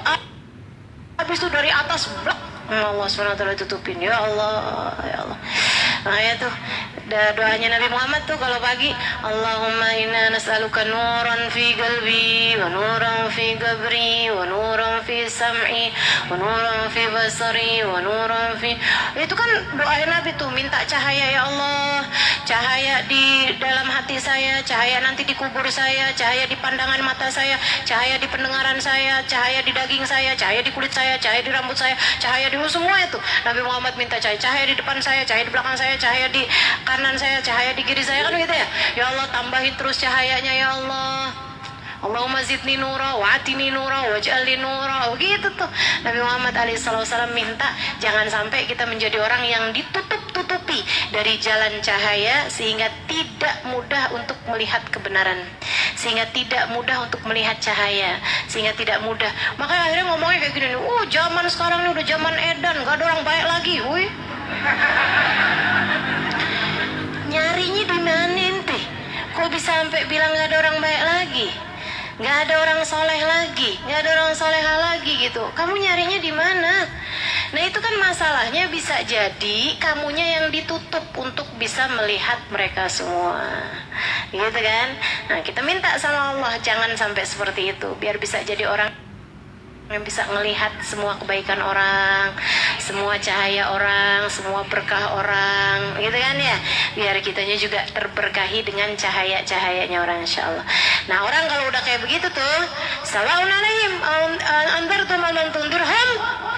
Habis itu dari atas blok Allah SWT tutupin. Ya Allah, ya Allah. Makanya tuh doanya Nabi Muhammad tuh kalau pagi, Allahumma inna nas'aluka nuran fi qalbi wa nuran fi qabri wa nuran fi sam'i wa nuran fi basari wa nuran fi. Itu kan doa Nabi tuh, minta cahaya ya Allah, cahaya di dalam hati saya, cahaya nanti di kubur saya, cahaya di pandangan mata saya, cahaya di pendengaran saya, cahaya di daging saya, cahaya di kulit saya, cahaya di rambut saya, cahaya di semua itu. Nabi Muhammad minta cahaya di depan saya, cahaya di belakang saya, cahaya di kanan saya, cahaya di kiri saya, kan gitu ya. Ya Allah, tambahin terus cahayanya ya Allah. Allahumma zidni nura wa atini nura waj'alni nura. Begitu tuh Nabi Muhammad alaihissalam minta jangan sampai kita menjadi orang yang ditutup-tutupi dari jalan cahaya sehingga tidak mudah untuk melihat kebenaran, sehingga tidak mudah untuk melihat cahaya, sehingga tidak mudah. Makanya akhirnya ngomongnya kayak gini nih, zaman sekarang ini udah zaman edan, gak ada orang baik lagi. Wih, nyarinya di mana ente? Kok bisa sampai bilang gak ada orang baik lagi, gak ada orang soleh lagi, gak ada orang soleha lagi gitu? Kamu nyarinya di mana? Nah itu kan masalahnya, bisa jadi kamunya yang ditutup untuk bisa melihat mereka semua, gitu kan? Nah kita minta sama Allah jangan sampai seperti itu, biar bisa jadi orang yang bisa melihat semua kebaikan orang, semua cahaya orang, semua berkah orang, gitu kan ya? Biar kitanya juga terberkahi dengan cahaya-cahayanya orang, insyaallah. Nah orang kalau udah kayak begitu tuh, sawaun alaihim andartum am lam tundirhum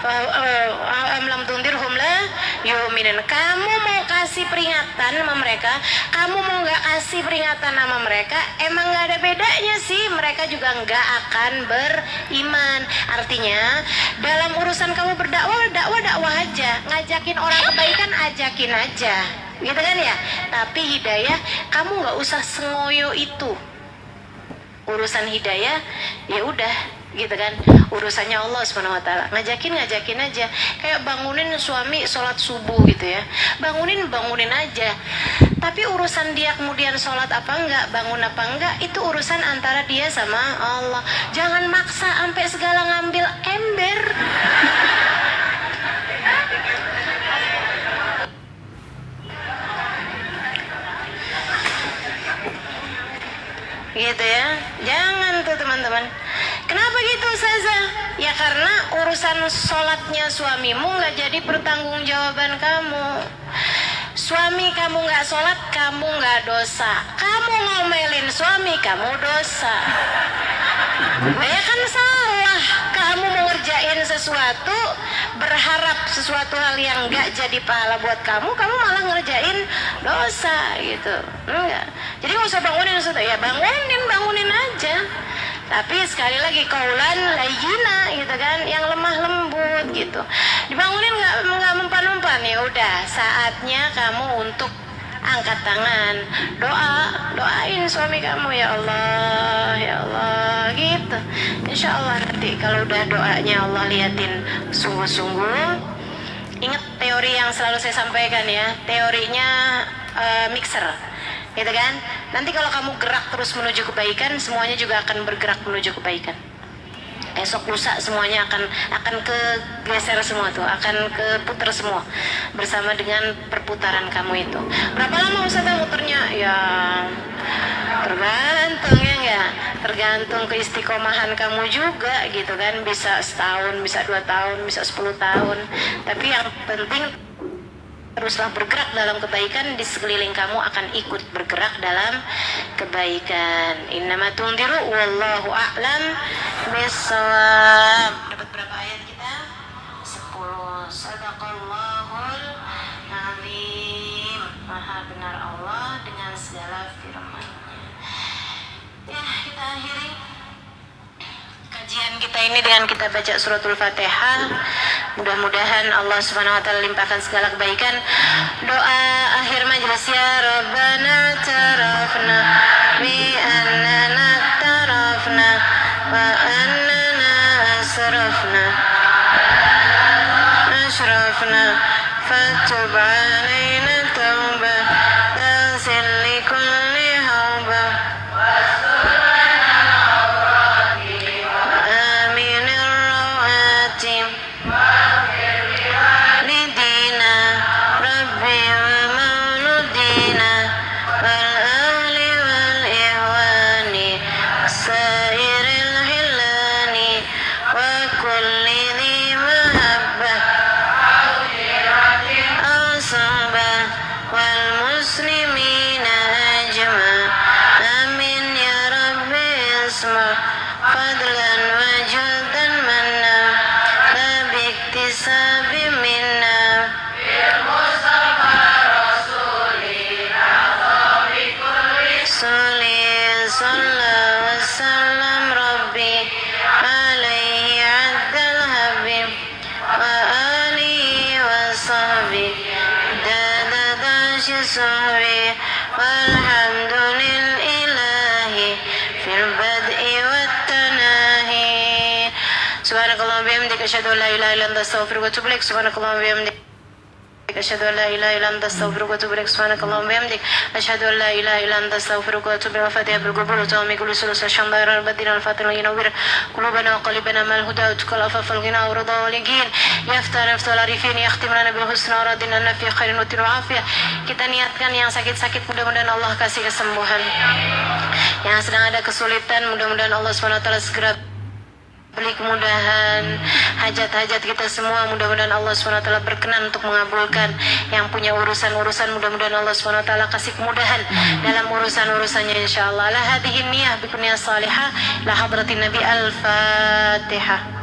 am lam tundirhum la yu'minun. Kamu mau kasih peringatan sama mereka, kamu mau nggak kasih peringatan sama mereka, emang nggak ada bedanya sih, mereka juga nggak akan beriman. Artinya dalam urusan kamu berdakwah, dakwah aja, ngajakin orang kebaikan ajakin aja, gitu kan ya. Tapi hidayah kamu nggak usah sengoyo itu. Urusan hidayah ya udah, gitu kan, urusannya Allah Subhanahu wa taala. Ngajakin aja. Kayak bangunin suami sholat subuh gitu ya, bangunin aja. Tapi urusan dia kemudian sholat apa enggak, bangun apa enggak, itu urusan antara dia sama Allah. Jangan maksa sampai segala ngambil ember. Gitu ya, jangan tuh teman-teman. Kenapa gitu Ustazah? Ya karena urusan sholatnya suamimu nggak jadi pertanggungjawaban kamu. Suami kamu nggak sholat, kamu nggak dosa. Kamu ngomelin suami, kamu dosa. Ya kan salah. Kamu mau ngerjain sesuatu, berharap sesuatu hal yang nggak jadi pahala buat kamu malah ngerjain dosa gitu. Enggak. Jadi nggak usah bangunin sesuatu, ya bangunin aja. Tapi sekali lagi kaulan layyina gitu kan, yang lemah lembut gitu. Dibangunin nggak mempan-mempan, ya udah saatnya kamu untuk angkat tangan, doain suami kamu, ya Allah gitu. Insya Allah nanti kalau udah doanya Allah liatin sungguh-sungguh. Ingat teori yang selalu saya sampaikan ya, teorinya mixer, gitu kan. Nanti kalau kamu gerak terus menuju kebaikan, semuanya juga akan bergerak menuju kebaikan. Esok lusa semuanya akan kegeser semua tuh, akan keputar semua bersama dengan perputaran kamu itu. Berapa lama Ustazah muternya? Ya tergantung ya enggak, tergantung keistiqomahan kamu juga gitu kan. Bisa setahun, bisa 2 tahun, bisa 10 tahun. Tapi yang penting teruslah bergerak dalam kebaikan, di sekeliling kamu akan ikut bergerak dalam kebaikan. Innama tundiru wallahu a'lam bissawab. Dapat berapa ayat kita? 10. Sadaqallahul azim. Maha benar Allah dengan segala firman-Nya. Ya, kita akhiri kajian kita ini dengan kita baca suratul Fatihah. Mudah-mudahan Allah Subhanahu wa taala limpahkan segala kebaikan. Doa akhir majelis, ya Rabbana tarafna bi annana tarafna wa annana asrafna fatub alaina tauba tasil li kulli hauba amin ar-rawatib lidina rabbi wa mauludina والصحب والحمد لله في البدء والتناهي سبحانك اللهم وبحمدك أشهد أن لا إله إلا أنت أستغفرك وأتوب إليك سبحانك اللهم وبحمدك أشهد أن لا إله إلا أنت أستغفرك وأتوب إليك سبحانك اللهم وبحمدك أشهد أن لا إله إلا أنت أستغفرك وأتوب إليك الفاتحة بالقبول وتوامي كل سلوس الشام دائرة البدين الفاتحة ينور قلوبنا وقلبنا ما الهدى وتكل العفاف والغنى والرضا واليقين يفتح العارفين يختم لنا بالحسنى وردنا لنا في خير وتر وعافية. Kita niatkan yang sakit-sakit mudah-mudahan Allah kasih kesembuhan, yang sedang ada kesulitan mudah-mudahan Allah SWT segera beri kemudahan. Hajat-hajat kita semua mudah-mudahan Allah SWT berkenan untuk mengabulkan. Yang punya urusan-urusan mudah-mudahan Allah SWT kasih kemudahan dalam urusan-urusannya insyaAllah. La hadhihi niyah bikuniyah salihah la hadratin Nabi. Al-Fatihah.